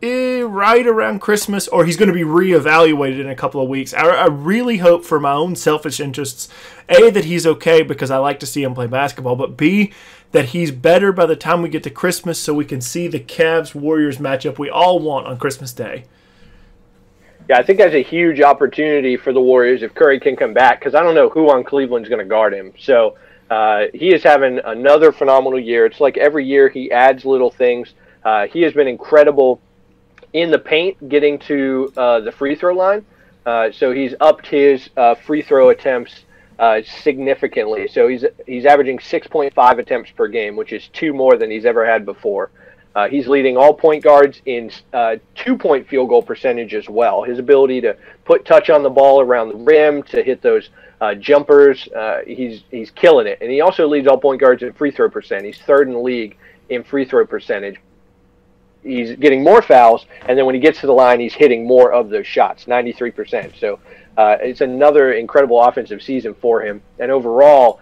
right around Christmas, or he's going to be reevaluated in a couple of weeks. I really hope, for my own selfish interests, A, that he's okay because I like to see him play basketball, but B, that he's better by the time we get to Christmas so we can see the Cavs-Warriors matchup we all want on Christmas Day. Yeah, I think that's a huge opportunity for the Warriors if Curry can come back, because I don't know who on Cleveland's going to guard him. So he is having another phenomenal year. It's like every year he adds little things. He has been incredible in the paint, getting to the free throw line. So he's upped his free throw attempts significantly. So he's averaging 6.5 attempts per game, which is 2 more than he's ever had before. He's leading all point guards in 2-point field goal percentage as well. His ability to put touch on the ball around the rim, to hit those jumpers, he's killing it. And he also leads all point guards in free throw percent. He's 3rd in the league in free throw percentage. He's getting more fouls, and then when he gets to the line, he's hitting more of those shots, 93%. So it's another incredible offensive season for him. And overall,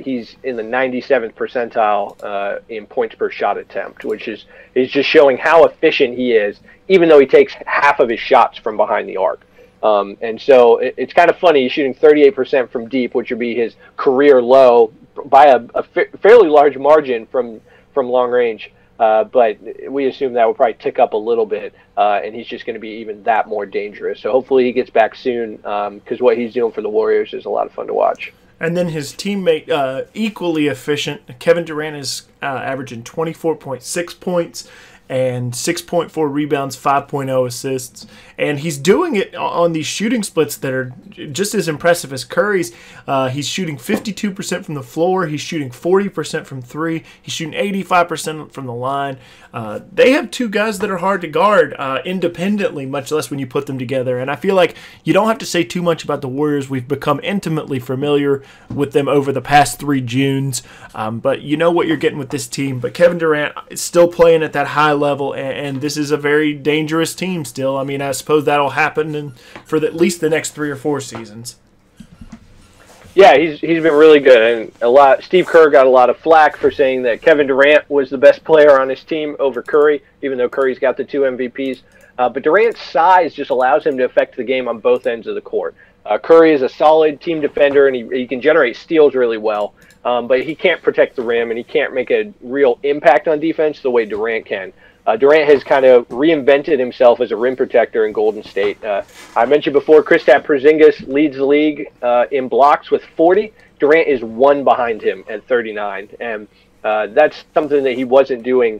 he's in the 97th percentile in points per shot attempt, which is just showing how efficient he is, even though he takes half of his shots from behind the arc. And so it's kind of funny. He's shooting 38% from deep, which would be his career low by a fairly large margin from long range. But we assume that will probably tick up a little bit, and he's just going to be even that more dangerous. So hopefully he gets back soon, because what he's doing for the Warriors is a lot of fun to watch. And then his teammate, equally efficient, Kevin Durant is averaging 24.6 points and 6.4 rebounds, 5.0 assists. And he's doing it on these shooting splits that are just as impressive as Curry's. He's shooting 52% from the floor. He's shooting 40% from 3. He's shooting 85% from the line. They have 2 guys that are hard to guard independently, much less when you put them together. And I feel like you don't have to say too much about the Warriors. We've become intimately familiar with them over the past 3 Junes. But you know what you're getting with this team. But Kevin Durant is still playing at that high level, and this is a very dangerous team still. I mean, I suppose that'll happen for at least the next 3 or 4 seasons. Yeah, he's been really good, and Steve Kerr got a lot of flack for saying that Kevin Durant was the best player on his team over Curry, even though Curry's got the 2 MVPs. But Durant's size just allows him to affect the game on both ends of the court. Curry is a solid team defender, and he can generate steals really well, but he can't protect the rim, and he can't make a real impact on defense the way Durant can. Durant has kind of reinvented himself as a rim protector in Golden State. I mentioned before, Kristaps Porzingis leads the league in blocks with 40. Durant is 1 behind him at 39, and that's something that he wasn't doing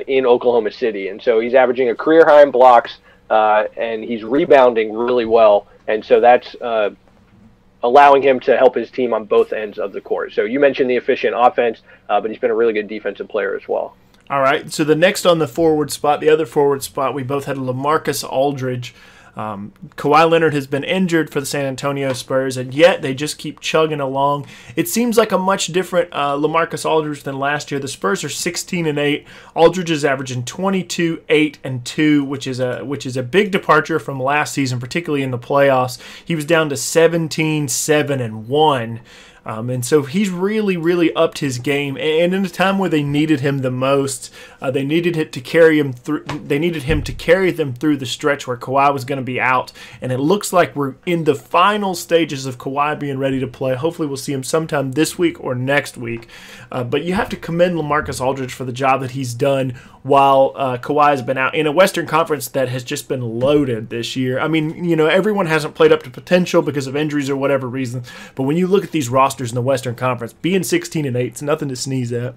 in Oklahoma City. And so he's averaging a career high in blocks, and he's rebounding really well, and so that's allowing him to help his team on both ends of the court. So you mentioned the efficient offense, but he's been a really good defensive player as well. All right, so the next on the forward spot, the other forward spot, we both had LaMarcus Aldridge. Kawhi Leonard has been injured for the San Antonio Spurs, and yet they just keep chugging along. It seems like a much different LaMarcus Aldridge than last year. The Spurs are 16-8. Aldridge is averaging 22, 8, and 2, which is a big departure from last season, particularly in the playoffs. He was down to 17, 7, and 1. And so he's really, really upped his game. And in a time where they needed him the most, they needed him to carry him through. They needed him to carry them through the stretch where Kawhi was going to be out. And it looks like we're in the final stages of Kawhi being ready to play. Hopefully, we'll see him sometime this week or next week. But you have to commend LaMarcus Aldridge for the job that he's done while Kawhi has been out in a Western Conference that has just been loaded this year. I mean, you know, everyone hasn't played up to potential because of injuries or whatever reason. But when you look at these rosters in the Western Conference, being 16-8, it's nothing to sneeze at.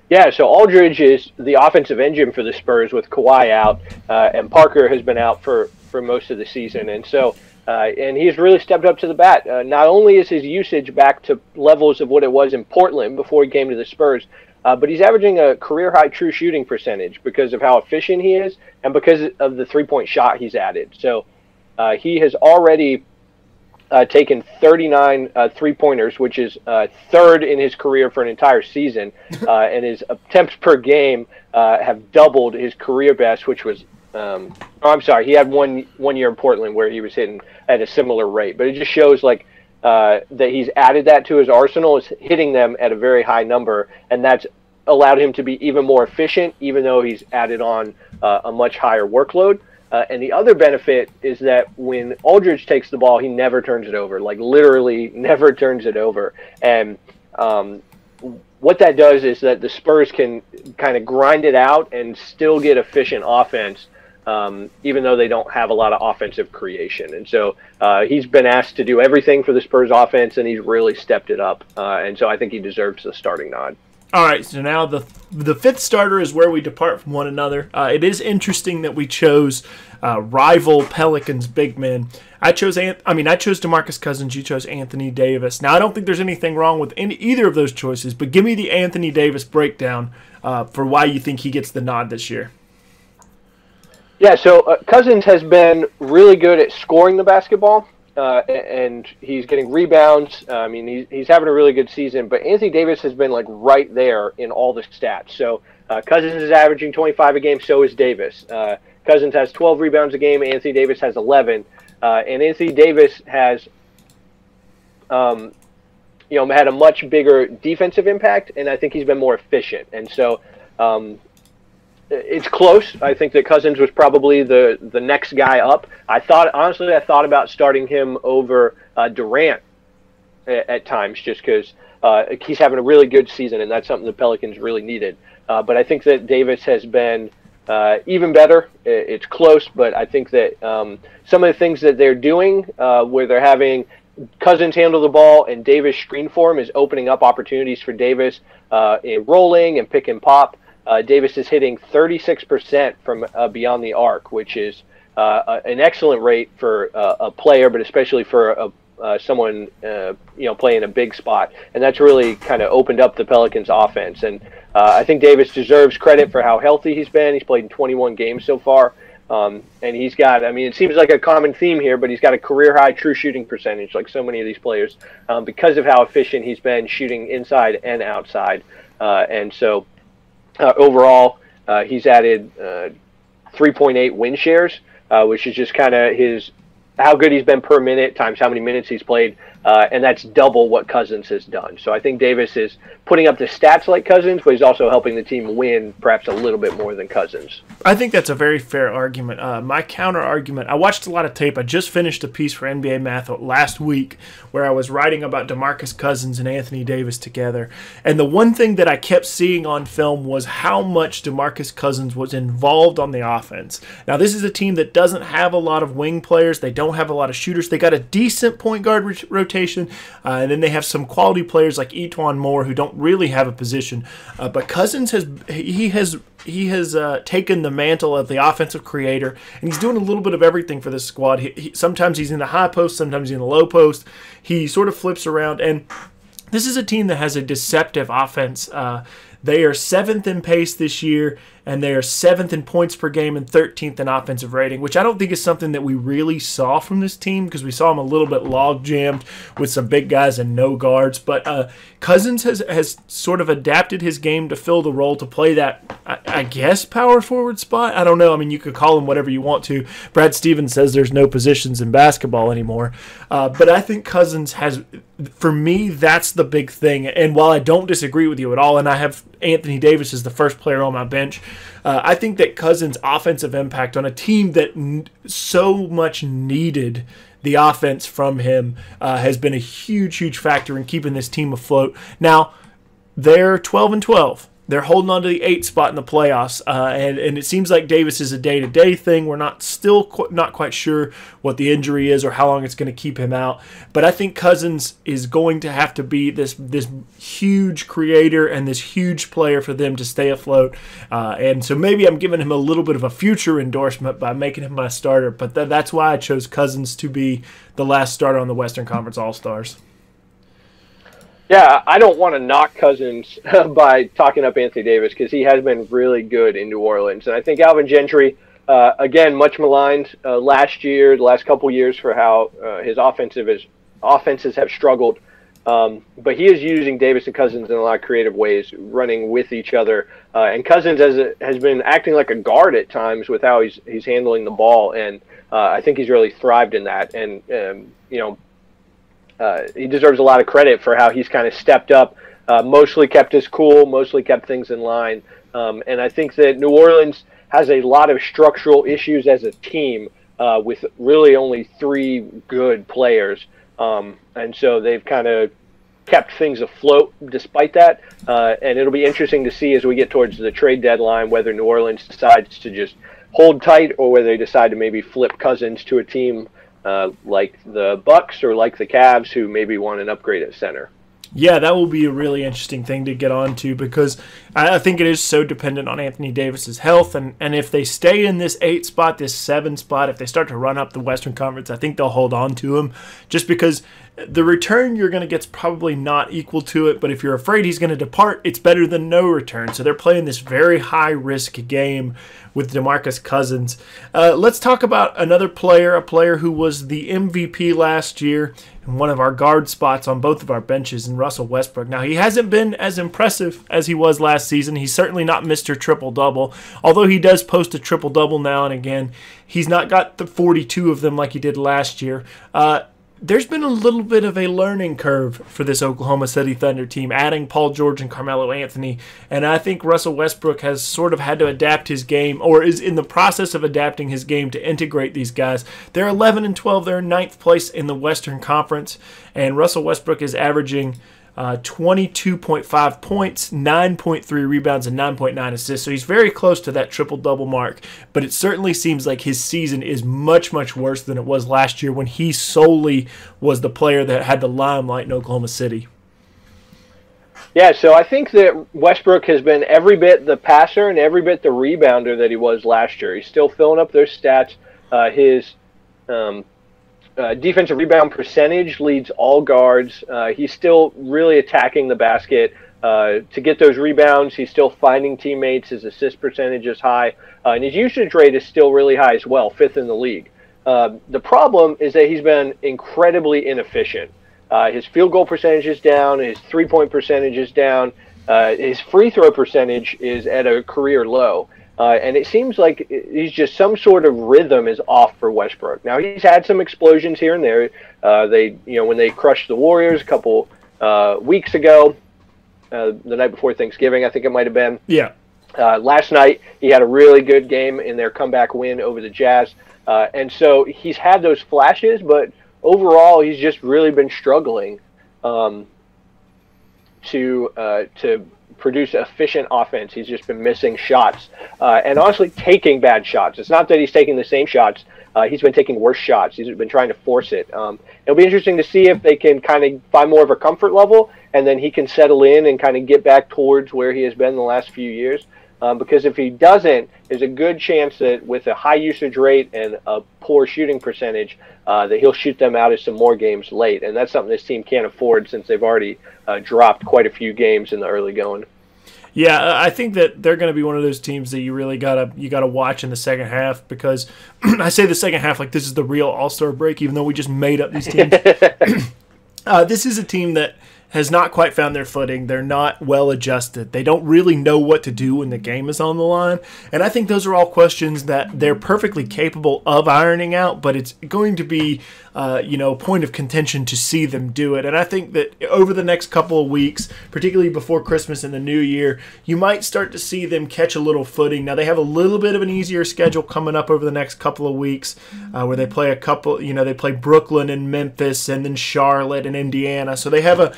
Yeah, so Aldridge is the offensive engine for the Spurs with Kawhi out, and Parker has been out for most of the season. And so, and he's really stepped up to the bat. Not only is his usage back to levels of what it was in Portland before he came to the Spurs, but he's averaging a career-high true shooting percentage because of how efficient he is and because of the three-point shot he's added. So he has already taken 39 three-pointers, which is third in his career for an entire season, and his attempts per game have doubled his career best, which was I'm sorry, he had one year in Portland where he was hitting at a similar rate. But it just shows like that he's added that to his arsenal, is hitting them at a very high number, and that's allowed him to be even more efficient, even though he's added on a much higher workload. And the other benefit is that when Aldridge takes the ball, he never turns it over, like literally never turns it over. And what that does is that the Spurs can kind of grind it out and still get efficient offense, even though they don't have a lot of offensive creation. And so he's been asked to do everything for the Spurs offense, and he's really stepped it up. And so I think he deserves the starting nod. All right, so now the fifth starter is where we depart from one another. It is interesting that we chose rival Pelicans big men. I chose DeMarcus Cousins. You chose Anthony Davis. Now I don't think there's anything wrong with either of those choices, but give me the Anthony Davis breakdown for why you think he gets the nod this year. Yeah, so Cousins has been really good at scoring the basketball. And he's getting rebounds. I mean, he's having a really good season. But Anthony Davis has been like right there in all the stats. So Cousins is averaging 25 a game. So is Davis. Cousins has 12 rebounds a game. Anthony Davis has 11. And Anthony Davis has, had a much bigger defensive impact. And I think he's been more efficient. And so it's close. I think that Cousins was probably the next guy up. I thought about starting him over Durant at times just because he's having a really good season, and that's something the Pelicans really needed. But I think that Davis has been even better. It's close, but I think that some of the things that they're doing where they're having Cousins handle the ball and Davis screen for him is opening up opportunities for Davis in rolling and pick and pop. Davis is hitting 36% from beyond the arc, which is an excellent rate for a player, but especially for someone playing a big spot. And that's really kind of opened up the Pelicans' offense. And I think Davis deserves credit for how healthy he's been. He's played in 21 games so far. And he's got, it seems like a common theme here, but he's got a career-high true shooting percentage, like so many of these players, because of how efficient he's been shooting inside and outside. And so overall, he's added 3.8 win shares, which is just kind of his how good he's been per minute times how many minutes he's played, and that's double what Cousins has done. So I think Davis is putting up the stats like Cousins, but he's also helping the team win perhaps a little bit more than Cousins. I think that's a very fair argument. My counter argument, I watched a lot of tape. I just finished a piece for NBA Math last week where I was writing about DeMarcus Cousins and Anthony Davis together. And the one thing that I kept seeing on film was how much DeMarcus Cousins was involved on the offense. Now, this is a team that doesn't have a lot of wing players. They don't have a lot of shooters. They got a decent point guard rotation, and then they have some quality players like Etuan Moore who don't really have a position. But Cousins has taken the mantle of the offensive creator, and he's doing a little bit of everything for this squad. Sometimes he's in the high post, sometimes he's in the low post. He sort of flips around, and this is a team that has a deceptive offense. They are 7th in pace this year, and they are 7th in points per game and 13th in offensive rating, which I don't think is something that we really saw from this team because we saw them a little bit log-jammed with some big guys and no guards. But Cousins has sort of adapted his game to fill the role to play that, I guess, power forward spot. I don't know. I mean, you could call him whatever you want to. Brad Stevens says there's no positions in basketball anymore. But I think Cousins has, for me, that's the big thing. And while I don't disagree with you at all, and I have Anthony Davis as the first player on my bench, I think that Cousins' offensive impact on a team that so much needed the offense from him has been a huge, huge factor in keeping this team afloat. Now, they're 12-12. They're holding on to the 8th spot in the playoffs, and it seems like Davis is a day-to-day thing. We're not quite sure what the injury is or how long it's going to keep him out. But I think Cousins is going to have to be this huge creator and this huge player for them to stay afloat. And so maybe I'm giving him a little bit of a future endorsement by making him my starter. But that's why I chose Cousins to be the last starter on the Western Conference All-Stars. Yeah, I don't want to knock Cousins by talking up Anthony Davis because he has been really good in New Orleans. And I think Alvin Gentry, again, much maligned last year, the last couple years for how his offenses have struggled. But he is using Davis and Cousins in a lot of creative ways, running with each other. And Cousins has been acting like a guard at times with how he's handling the ball. And I think he's really thrived in that. And, he deserves a lot of credit for how he's kind of stepped up, mostly kept his cool, mostly kept things in line. And I think that New Orleans has a lot of structural issues as a team with really only 3 good players. And so they've kind of kept things afloat despite that. And it'll be interesting to see as we get towards the trade deadline whether New Orleans decides to just hold tight or whether they decide to maybe flip Cousins to a team like the Bucks or like the Cavs who maybe want an upgrade at center. Yeah, that will be a really interesting thing to get on to because I think it is so dependent on Anthony Davis's health. And if they stay in this 8 spot, this 7 spot, if they start to run up the Western Conference, I think they'll hold on to him just because the return you're going to get's probably not equal to it. But if you're afraid he's going to depart, it's better than no return. So they're playing this very high-risk game with DeMarcus Cousins. Let's talk about another player, a player who was the MVP last year and one of our guard spots on both of our benches in Russell Westbrook. Now, he hasn't been as impressive as he was last season. He's certainly not Mr. Triple-Double, although he does post a triple-double now and again. He's not got the 42 of them like he did last year. There's been a little bit of a learning curve for this Oklahoma City Thunder team, adding Paul George and Carmelo Anthony, and I think Russell Westbrook has sort of had to adapt his game, or is in the process of adapting his game to integrate these guys. They're 11-12, they're in 9th place in the Western Conference, and Russell Westbrook is averaging 22.5 points, 9.3 rebounds, and 9.9 assists. So he's very close to that triple-double mark. But it certainly seems like his season is much, much worse than it was last year when he solely was the player that had the limelight in Oklahoma City. Yeah, so I think that Westbrook has been every bit the passer and every bit the rebounder that he was last year. He's still filling up those stats. His defensive rebound percentage leads all guards. He's still really attacking the basket to get those rebounds. He's still finding teammates. His assist percentage is high. And his usage rate is still really high as well, 5th in the league. The problem is that he's been incredibly inefficient. His field goal percentage is down. His three-point percentage is down. His free throw percentage is at a career low. And it seems like he's just some sort of rhythm is off for Westbrook. Now, he's had some explosions here and there. When they crushed the Warriors a couple weeks ago, the night before Thanksgiving, I think it might have been. Yeah. Last night, he had a really good game in their comeback win over the Jazz. And so he's had those flashes, but overall, he's just really been struggling to produce efficient offense. He's just been missing shots and honestly taking bad shots. It's not that he's taking the same shots. He's been taking worse shots. He's been trying to force it. It'll be interesting to see if they can kind of find more of a comfort level, and then he can settle in and kind of get back towards where he has been the last few years. Because if he doesn't, there's a good chance that with a high usage rate and a poor shooting percentage, that he'll shoot them out of some more games late. And that's something this team can't afford since they've already dropped quite a few games in the early going. Yeah, I think that they're going to be one of those teams that you really gotta watch in the second half, because I say the second half like this is the real All-Star break, even though we just made up these teams. This is a team that has not quite found their footing. They're not well adjusted. They don't really know what to do when the game is on the line. And I think those are all questions that they're perfectly capable of ironing out, but it's going to be point of contention to see them do it. And I think that over the next couple of weeks, particularly before Christmas and the New Year, you might start to see them catch a little footing. Now, they have a little bit of an easier schedule coming up over the next couple of weeks where they play they play Brooklyn and Memphis and then Charlotte and Indiana. So they have a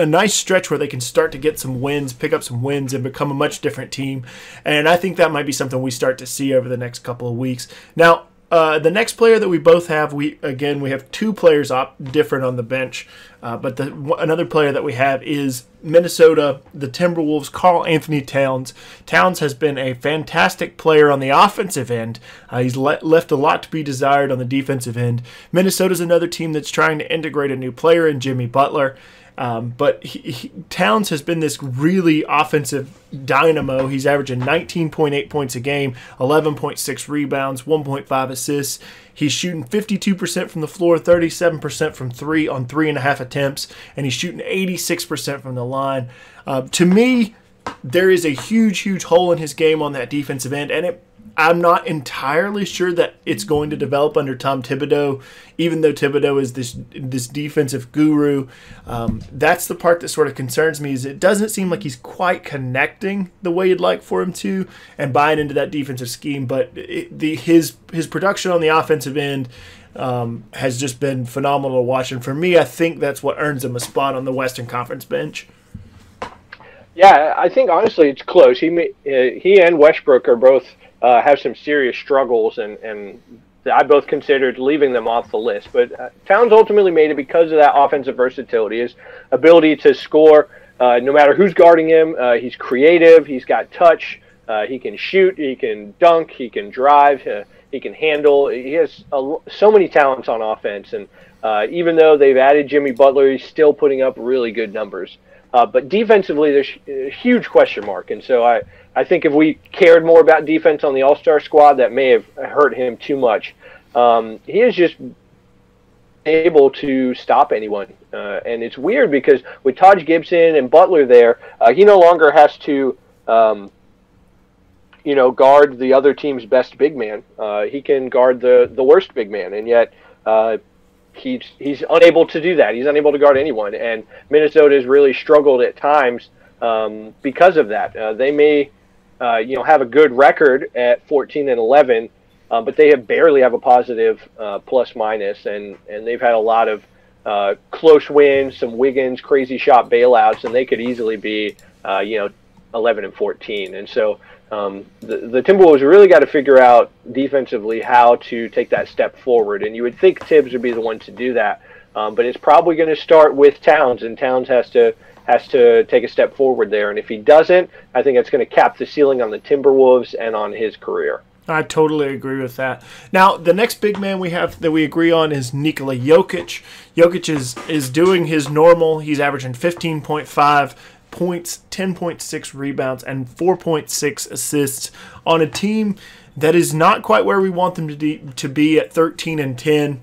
nice stretch where they can start to get some wins, pick up some wins, and become a much different team. And I think that might be something we start to see over the next couple of weeks. Now, the next player that we both have, we have two players different on the bench, but another player that we have is Minnesota, the Timberwolves, Karl Anthony Towns. Towns has been a fantastic player on the offensive end. He's left a lot to be desired on the defensive end. Minnesota's another team that's trying to integrate a new player in Jimmy Butler. But Towns has been this really offensive dynamo. He's averaging 19.8 points a game, 11.6 rebounds, 1.5 assists. He's shooting 52% from the floor, 37% from three on 3.5 attempts, and he's shooting 86% from the line. To me, there is a huge, huge hole in his game on that defensive end, and I'm not entirely sure that it's going to develop under Tom Thibodeau, even though Thibodeau is this defensive guru. That's the part that sort of concerns me, is it doesn't seem like he's quite connecting the way you'd like for him to and buying into that defensive scheme. But his production on the offensive end has just been phenomenal to watch. And for me, I think that's what earns him a spot on the Western Conference bench. Yeah, I think honestly it's close. He and Westbrook are both have some serious struggles, and I both considered leaving them off the list. But Towns ultimately made it because of that offensive versatility, his ability to score no matter who's guarding him. He's creative, he's got touch, he can shoot, he can dunk, he can drive, he can handle. He has so many talents on offense, and even though they've added Jimmy Butler, he's still putting up really good numbers. But defensively, there's a huge question mark. And so I think if we cared more about defense on the All-Star squad, that may have hurt him too much. He is just able to stop anyone. And it's weird because with Taj Gibson and Butler there, he no longer has to, guard the other team's best big man. He can guard the worst big man. And yet he's unable to do that. He's unable to guard anyone, and Minnesota has really struggled at times because of that. They may, have a good record at 14-11, but they barely have a positive plus minus, and they've had a lot of close wins, some Wiggins crazy shot bailouts, and they could easily be, 11-14, and so. The Timberwolves really got to figure out defensively how to take that step forward, and you would think Tibbs would be the one to do that, but it's probably going to start with Towns, and Towns has to take a step forward there, and if he doesn't, I think it's going to cap the ceiling on the Timberwolves and on his career. I totally agree with that. Now, the next big man we have that we agree on is Nikola Jokic. Jokic is doing his normal. He's averaging 15.5 points, 10.6 rebounds, and 4.6 assists on a team that is not quite where we want them to be at 13-10.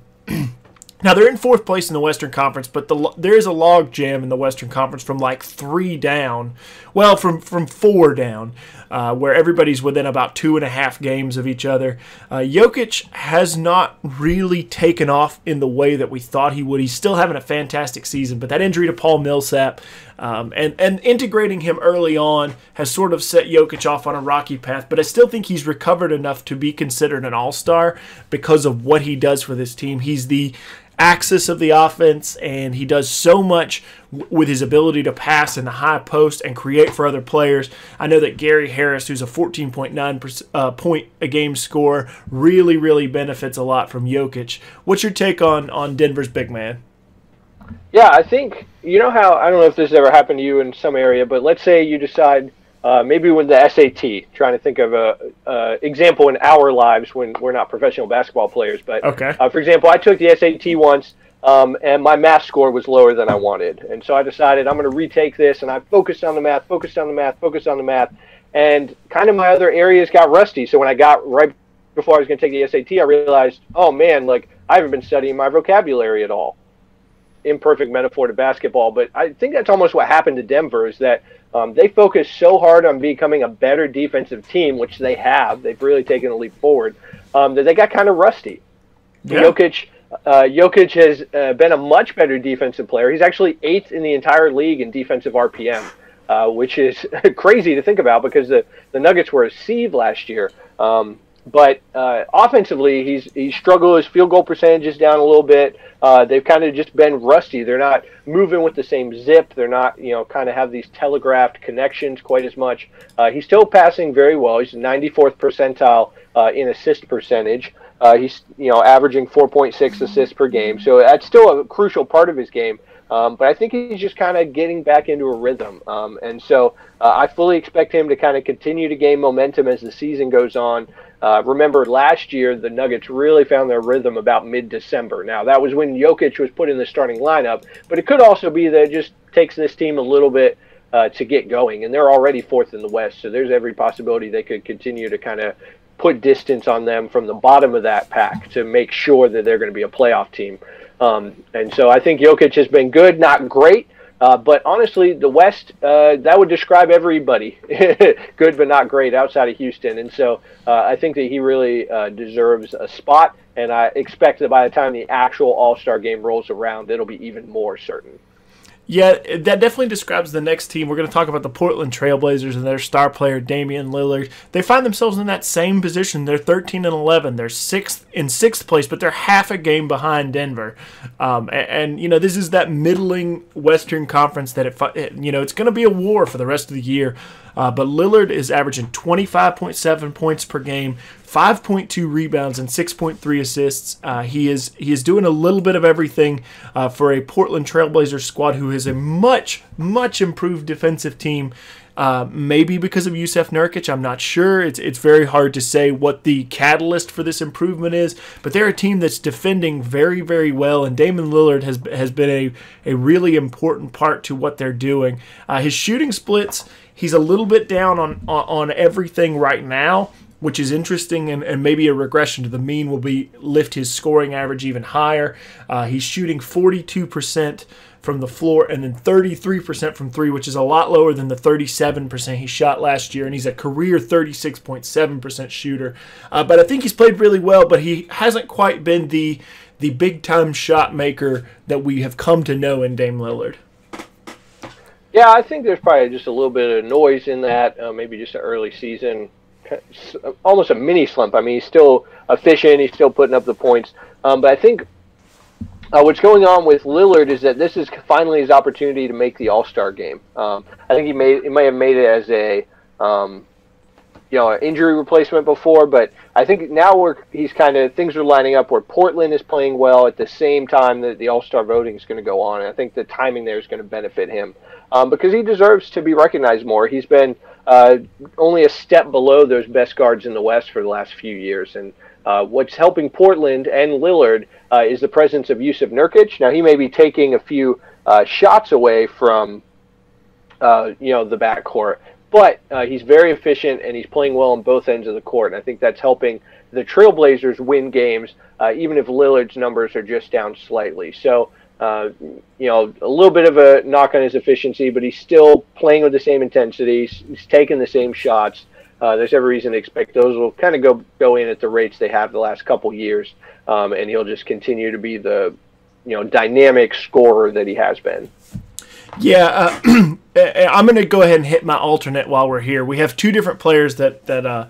Now, they're in fourth place in the Western Conference, but there is a log jam in the Western Conference from like 3 down. Well, from 4 down, where everybody's within about 2.5 games of each other. Jokic has not really taken off in the way that we thought he would. He's still having a fantastic season, but that injury to Paul Millsap and integrating him early on has sort of set Jokic off on a rocky path, but I still think he's recovered enough to be considered an all-star because of what he does for this team. He's the axis of the offense, and he does so much with his ability to pass in the high post and create for other players. I know that Gary Harris, who's a 14.9 point a game scorer, really benefits a lot from Jokic. What's your take on Denver's big man? Yeah, I think, you know how, I don't know if this has ever happened to you in some area, but let's say you decide maybe with the SAT, trying to think of a example in our lives when we're not professional basketball players. But okay. For example, I took the SAT once, and my math score was lower than I wanted. And so I decided I'm going to retake this, and I focused on the math, and kind of my other areas got rusty. So when I got right before I was going to take the SAT, I realized, oh man, like I haven't been studying my vocabulary at all. Imperfect metaphor to basketball, but I think that's almost what happened to Denver is that they focused so hard on becoming a better defensive team, which they have. They've really taken a leap forward, that they got kind of rusty. Yeah. Jokic has been a much better defensive player. He's actually 8th in the entire league in defensive RPM, which is crazy to think about because the Nuggets were a seed last year. But offensively, he's struggled. His field goal percentage is down a little bit. They've kind of just been rusty. They're not moving with the same zip. They're not, kind of have these telegraphed connections quite as much. He's still passing very well. He's 94th percentile in assist percentage. He's, averaging 4.6 assists per game. So that's still a crucial part of his game. But I think he's just kind of getting back into a rhythm. And so I fully expect him to kind of continue to gain momentum as the season goes on. Remember, last year, the Nuggets really found their rhythm about mid-December. Now, that was when Jokic was put in the starting lineup, but it could also be that it just takes this team a little bit to get going. And they're already 4th in the West, so there's every possibility they could continue to kind of put distance on them from the bottom of that pack to make sure that they're going to be a playoff team. And so I think Jokic has been good, not great. But honestly, the West, that would describe everybody. Good but not great outside of Houston. And so I think that he really deserves a spot. And I expect that by the time the actual All-Star game rolls around, it'll be even more certain. Yeah, that definitely describes the next team. We're going to talk about the Portland Trailblazers and their star player, Damian Lillard. They find themselves in that same position. They're 13-11. They're in sixth place, but they're half a game behind Denver. And this is that middling Western Conference that, it's going to be a war for the rest of the year. But Lillard is averaging 25.7 points per game, 5.2 rebounds, and 6.3 assists. He is doing a little bit of everything for a Portland Trailblazers squad who is a much improved defensive team. Maybe because of Jusuf Nurkic, I'm not sure. It's very hard to say what the catalyst for this improvement is, but they're a team that's defending very well, and Damian Lillard has been a really important part to what they're doing. His shooting splits, he's a little bit down on everything right now, which is interesting, and maybe a regression to the mean will lift his scoring average even higher. He's shooting 42% from the floor and then 33% from three, which is a lot lower than the 37% he shot last year, and he's a career 36.7% shooter. But I think he's played really well, but he hasn't quite been the big-time shot maker that we have come to know in Dame Lillard. Yeah, I think there's probably just a little bit of noise in that, maybe just an early season, almost a mini slump. I mean, he's still efficient, he's still putting up the points, but I think what's going on with Lillard is that this is finally his opportunity to make the All-Star game. I think he may have made it as an injury replacement before, but I think now things are lining up where Portland is playing well at the same time that the All-Star voting is going to go on. And I think the timing there is going to benefit him because he deserves to be recognized more. He's been only a step below those best guards in the West for the last few years, and what's helping Portland and Lillard is the presence of Jusuf Nurkic. Now, he may be taking a few shots away from, the backcourt, but he's very efficient and he's playing well on both ends of the court. And I think that's helping the Trailblazers win games, even if Lillard's numbers are just down slightly. So, a little bit of a knock on his efficiency, but he's still playing with the same intensity. He's taking the same shots. There's every reason to expect those will kind of go in at the rates they have the last couple years, and he'll just continue to be the dynamic scorer that he has been. Yeah, I'm going to go ahead and hit my alternate while we're here. We have two different players that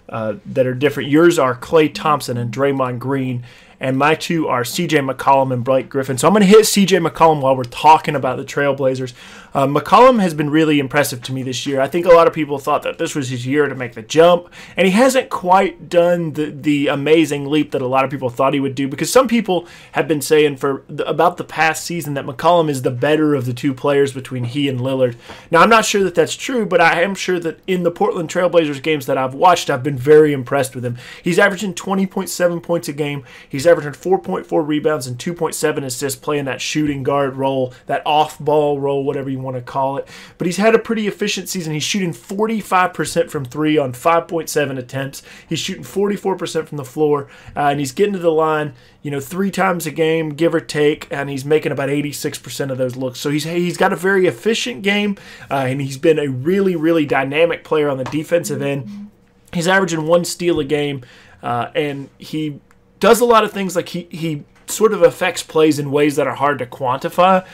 are different. Yours are Klay Thompson and Draymond Green, and my two are C.J. McCollum and Blake Griffin. So I'm going to hit C.J. McCollum while we're talking about the Trailblazers. McCollum has been really impressive to me this year. I think a lot of people thought that this was his year to make the jump, and he hasn't quite done the amazing leap that a lot of people thought he would do, because some people have been saying about the past season that McCollum is the better of the two players between he and Lillard. Now, I'm not sure that that's true, but I am sure that in the Portland Trailblazers games that I've watched, I've been very impressed with him. He's averaging 20.7 points a game. He's averaging 4.4 rebounds and 2.7 assists playing that shooting guard role, that off-ball role, whatever you want to call it. But he's had a pretty efficient season. He's shooting 45% from three on 5.7 attempts. He's shooting 44% from the floor, and he's getting to the line 3 times a game, give or take, and he's making about 86% of those looks. So he's got a very efficient game, and he's been a really, really dynamic player on the defensive end. He's averaging 1 steal a game, and he does a lot of things. Like he sort of affects plays in ways that are hard to quantify.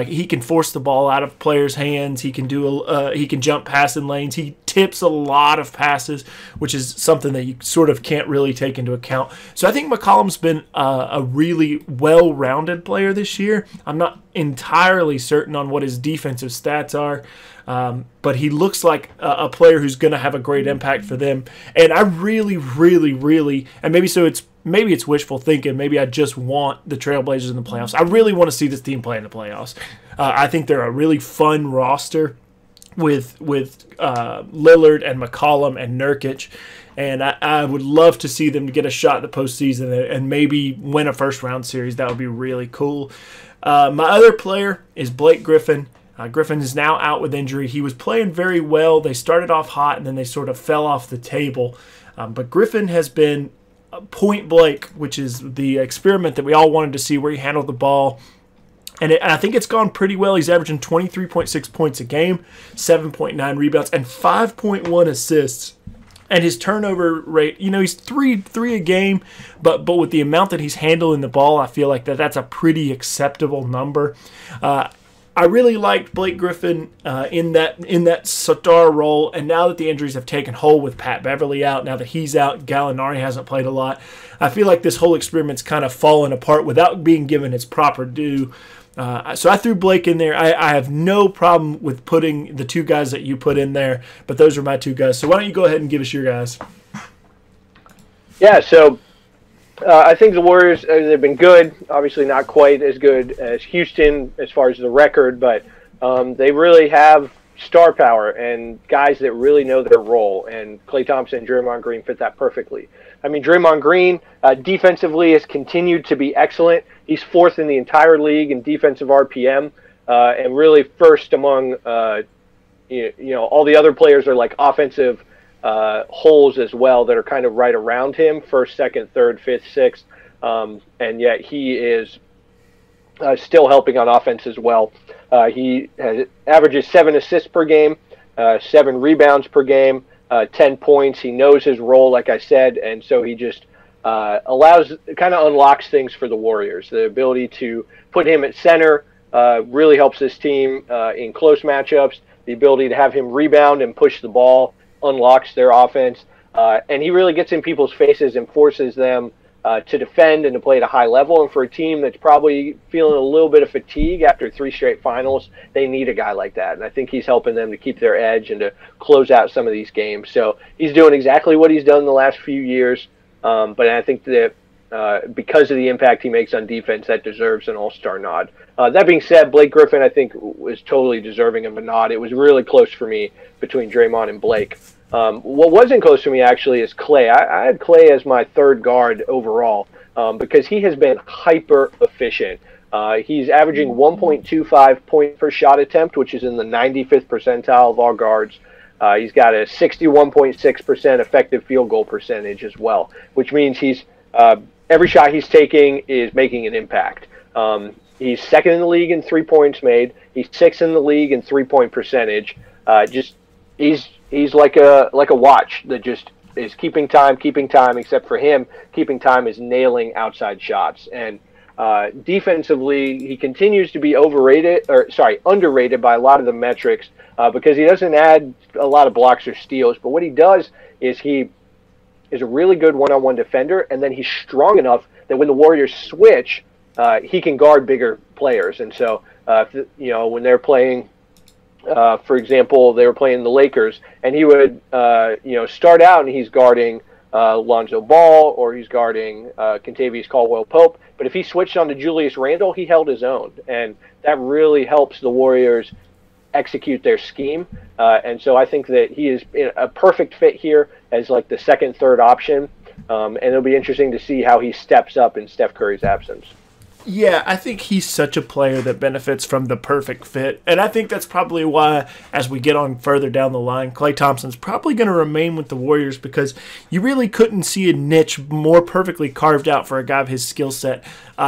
He can force the ball out of players' hands. He can he can jump passing lanes. He tips a lot of passes, which is something that you sort of can't really take into account. So I think McCollum's been a really well-rounded player this year. I'm not entirely certain on what his defensive stats are, but he looks like a player who's going to have a great impact for them. And I really, really, really, and maybe it's wishful thinking. Maybe I just want the Trailblazers in the playoffs. I really want to see this team play in the playoffs. I think they're a really fun roster with Lillard and McCollum and Nurkic, and I would love to see them get a shot at the postseason and maybe win a first-round series. That would be really cool. My other player is Blake Griffin. Griffin is now out with injury. He was playing very well. They started off hot, and then they sort of fell off the table. But Griffin has been point blank, which is the experiment that we all wanted to see, where he handled the ball. And I think it's gone pretty well. He's averaging 23.6 points a game, 7.9 rebounds, and 5.1 assists. And his turnover rate, he's three a game, but with the amount that he's handling the ball, I feel like that's a pretty acceptable number. I really liked Blake Griffin in that star role, and now that the injuries have taken hold with Pat Beverly out, now that he's out, Gallinari hasn't played a lot, I feel like this whole experiment's kind of fallen apart without being given its proper due. So I threw Blake in there. I have no problem with putting the two guys that you put in there, but those are my two guys. So why don't you go ahead and give us your guys? Yeah, so I think the Warriors, they've been good. Obviously not quite as good as Houston as far as the record, but they really have star power and guys that really know their role, and Klay Thompson and Draymond Green fit that perfectly. I mean, Draymond Green defensively has continued to be excellent. He's 4th in the entire league in defensive RPM, and really first among all the other players are like offensive holes as well that are kind of right around him, 1st, 2nd, 3rd, 5th, 6th, and yet he is still helping on offense as well. He averages 7 assists per game, 7 rebounds per game, 10 points. He knows his role, like I said, and so he just unlocks things for the Warriors. The ability to put him at center really helps this team in close matchups. The ability to have him rebound and push the ball unlocks their offense. And he really gets in people's faces and forces them to defend and to play at a high level. And for a team that's probably feeling a little bit of fatigue after 3 straight finals, they need a guy like that. And I think he's helping them to keep their edge and to close out some of these games. So he's doing exactly what he's done the last few years. But I think that because of the impact he makes on defense, that deserves an all-star nod. That being said, Blake Griffin, I think, was totally deserving of a nod. It was really close for me between Draymond and Blake. What wasn't close for me, actually, is Klay. I had Klay as my 3rd guard overall because he has been hyper-efficient. He's averaging 1.25 points per shot attempt, which is in the 95th percentile of all guards. He's got a 61.6% effective field goal percentage as well, which means he's every shot he's taking is making an impact. He's second in the league in 3 points made. He's sixth in the league in 3-point percentage. He's like a watch that just is keeping time. Except for him, keeping time is nailing outside shots. And defensively, he continues to be underrated by a lot of the metrics because he doesn't add a lot of blocks or steals. But what he does is he is a really good one-on-one defender, and then he's strong enough that when the Warriors switch, he can guard bigger players. And so, when they're playing, for example, they were playing the Lakers, and he would, start out and he's guarding Lonzo Ball or he's guarding Kentavious Caldwell-Pope. But if he switched on to Julius Randle, he held his own. And that really helps the Warriors execute their scheme. And so I think that he is a perfect fit here as like the second, third option. And it'll be interesting to see how he steps up in Steph Curry's absence. Yeah, I think he's such a player that benefits from the perfect fit. And I think that's probably why, as we get on further down the line, Klay Thompson's probably going to remain with the Warriors because you really couldn't see a niche more perfectly carved out for a guy of his skill set.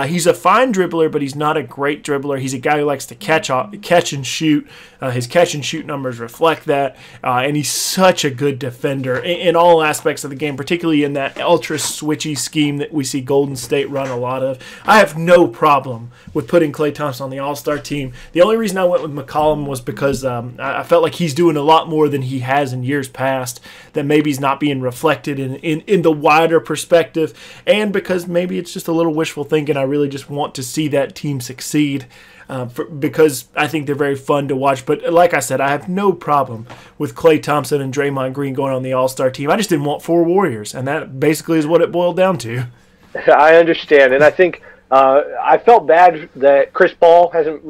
He's a fine dribbler, but he's not a great dribbler. He's a guy who likes to catch and shoot. His catch and shoot numbers reflect that. And he's such a good defender in all aspects of the game, particularly in that ultra switchy scheme that we see Golden State run a lot of. I have no problem with putting Klay Thompson on the All-Star team. The only reason I went with McCollum was because I felt like he's doing a lot more than he has in years past, that maybe he's not being reflected in the wider perspective, and because maybe it's just a little wishful thinking. I really just want to see that team succeed because I think they're very fun to watch. But like I said, I have no problem with Klay Thompson and Draymond Green going on the All-Star team. I just didn't want 4 Warriors, and that basically is what it boiled down to. I understand, and I think I felt bad that Chris Paul hasn't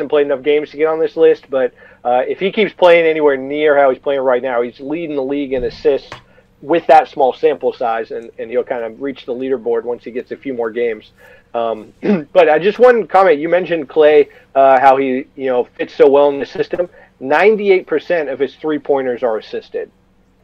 played enough games to get on this list, but if he keeps playing anywhere near how he's playing right now, he's leading the league in assists with that small sample size, and he'll kind of reach the leaderboard once he gets a few more games. But I just one comment. You mentioned Klay, how he fits so well in the system. 98% of his 3-pointers are assisted.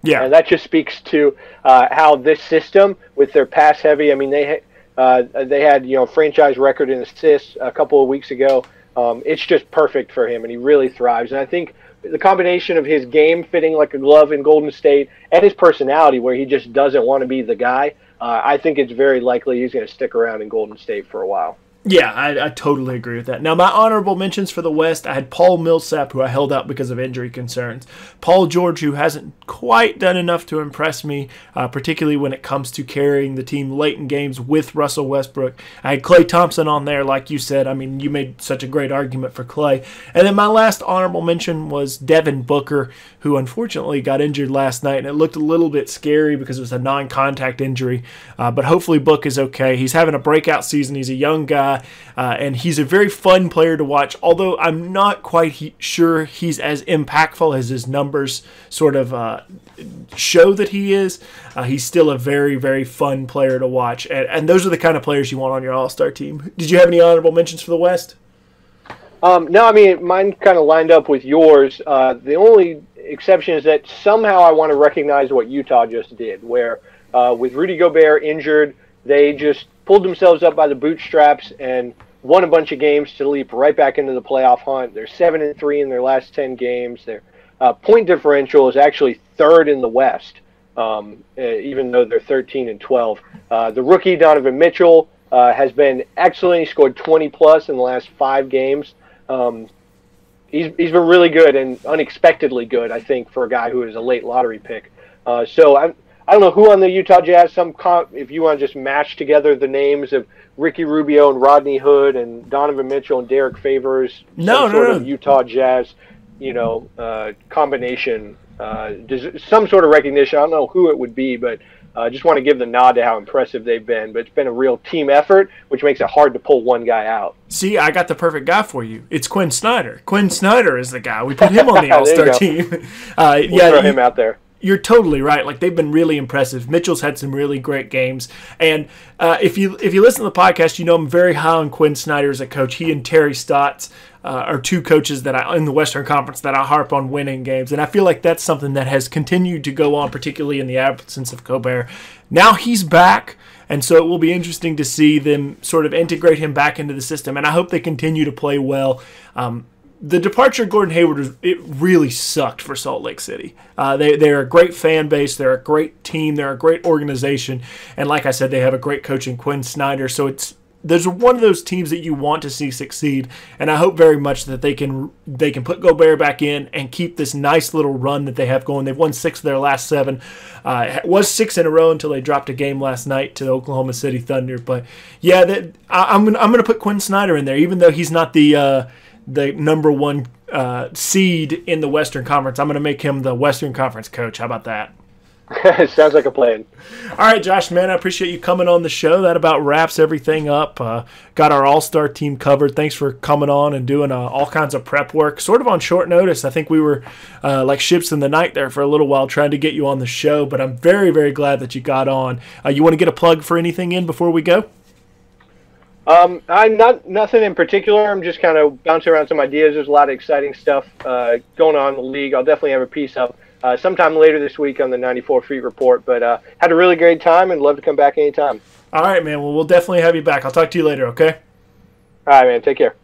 Yeah, and that just speaks to how this system, with their pass heavy. I mean, they had franchise record in assists a couple of weeks ago. It's just perfect for him, and he really thrives. And I think the combination of his game fitting like a glove in Golden State and his personality, where he just doesn't want to be the guy, I think it's very likely he's going to stick around in Golden State for a while. Yeah, I totally agree with that. Now, my honorable mentions for the West, I had Paul Millsap, who I held out because of injury concerns. Paul George, who hasn't quite done enough to impress me, particularly when it comes to carrying the team late in games with Russell Westbrook. I had Klay Thompson on there, like you said. I mean, you made such a great argument for Klay. And then my last honorable mention was Devin Booker, who unfortunately got injured last night, and it looked a little bit scary because it was a non-contact injury. But hopefully Book is okay. He's having a breakout season. He's a young guy. And he's a very fun player to watch, although I'm not quite sure he's as impactful as his numbers sort of show that he is. He's still a very, very fun player to watch, and those are the kind of players you want on your All-Star team. Did you have any honorable mentions for the West? No, I mean, mine kind of lined up with yours. The only exception is that somehow I want to recognize what Utah just did, where with Rudy Gobert injured, they just pulled themselves up by the bootstraps and won a bunch of games to leap right back into the playoff hunt. They're 7-3 in their last 10 games. Their point differential is actually third in the West, even though they're 13-12. The rookie Donovan Mitchell has been excellent. He scored 20+ in the last 5 games. He's been really good and unexpectedly good, I think, for a guy who is a late lottery pick. So I don't know who on the Utah Jazz, if you want to just mash together the names of Ricky Rubio and Rodney Hood and Donovan Mitchell and Derek Favors, of Utah Jazz, combination, some sort of recognition. I don't know who it would be, but I just want to give the nod to how impressive they've been. But it's been a real team effort, which makes it hard to pull one guy out. See, I got the perfect guy for you. It's Quinn Snyder. Quinn Snyder is the guy. We put him on the All-Star team. We'll throw him out there. you're totally right. Like, they've been really impressive. Mitchell's had some really great games. And if you listen to the podcast, you know I'm very high on Quinn Snyder as a coach. He and Terry Stotts are two coaches in the Western Conference that I harp on winning games. And I feel like that's something that has continued to go on, particularly in the absence of Gobert. Now he's back, and so it will be interesting to see them sort of integrate him back into the system. And I hope they continue to play well. The departure of Gordon Hayward, it really sucked for Salt Lake City. They're a great fan base. They're a great team. They're a great organization. And like I said, they have a great coach in Quinn Snyder. So there's one of those teams that you want to see succeed. And I hope very much that they can put Gobert back in and keep this nice little run that they have going. They've won 6 of their last 7. It was 6 in a row until they dropped a game last night to the Oklahoma City Thunder. But yeah, I'm gonna put Quinn Snyder in there, even though he's not the number 1 seed in the Western Conference. I'm going to make him the Western Conference coach. How about that? Sounds like a plan. All right, Josh, man, I appreciate you coming on the show. That about wraps everything up. Got our all-star team covered. Thanks for coming on and doing all kinds of prep work, sort of on short notice. I think we were like ships in the night there for a little while trying to get you on the show, but I'm very, very glad that you got on. You want to get a plug for anything in before we go? I'm nothing in particular. I'm just kind of bouncing around some ideas. There's a lot of exciting stuff going on in the league. I'll definitely have a piece up sometime later this week on the 94 Feet Report. But had a really great time and love to come back anytime. All right, man. Well, we'll definitely have you back. I'll talk to you later, okay? All right, man. Take care.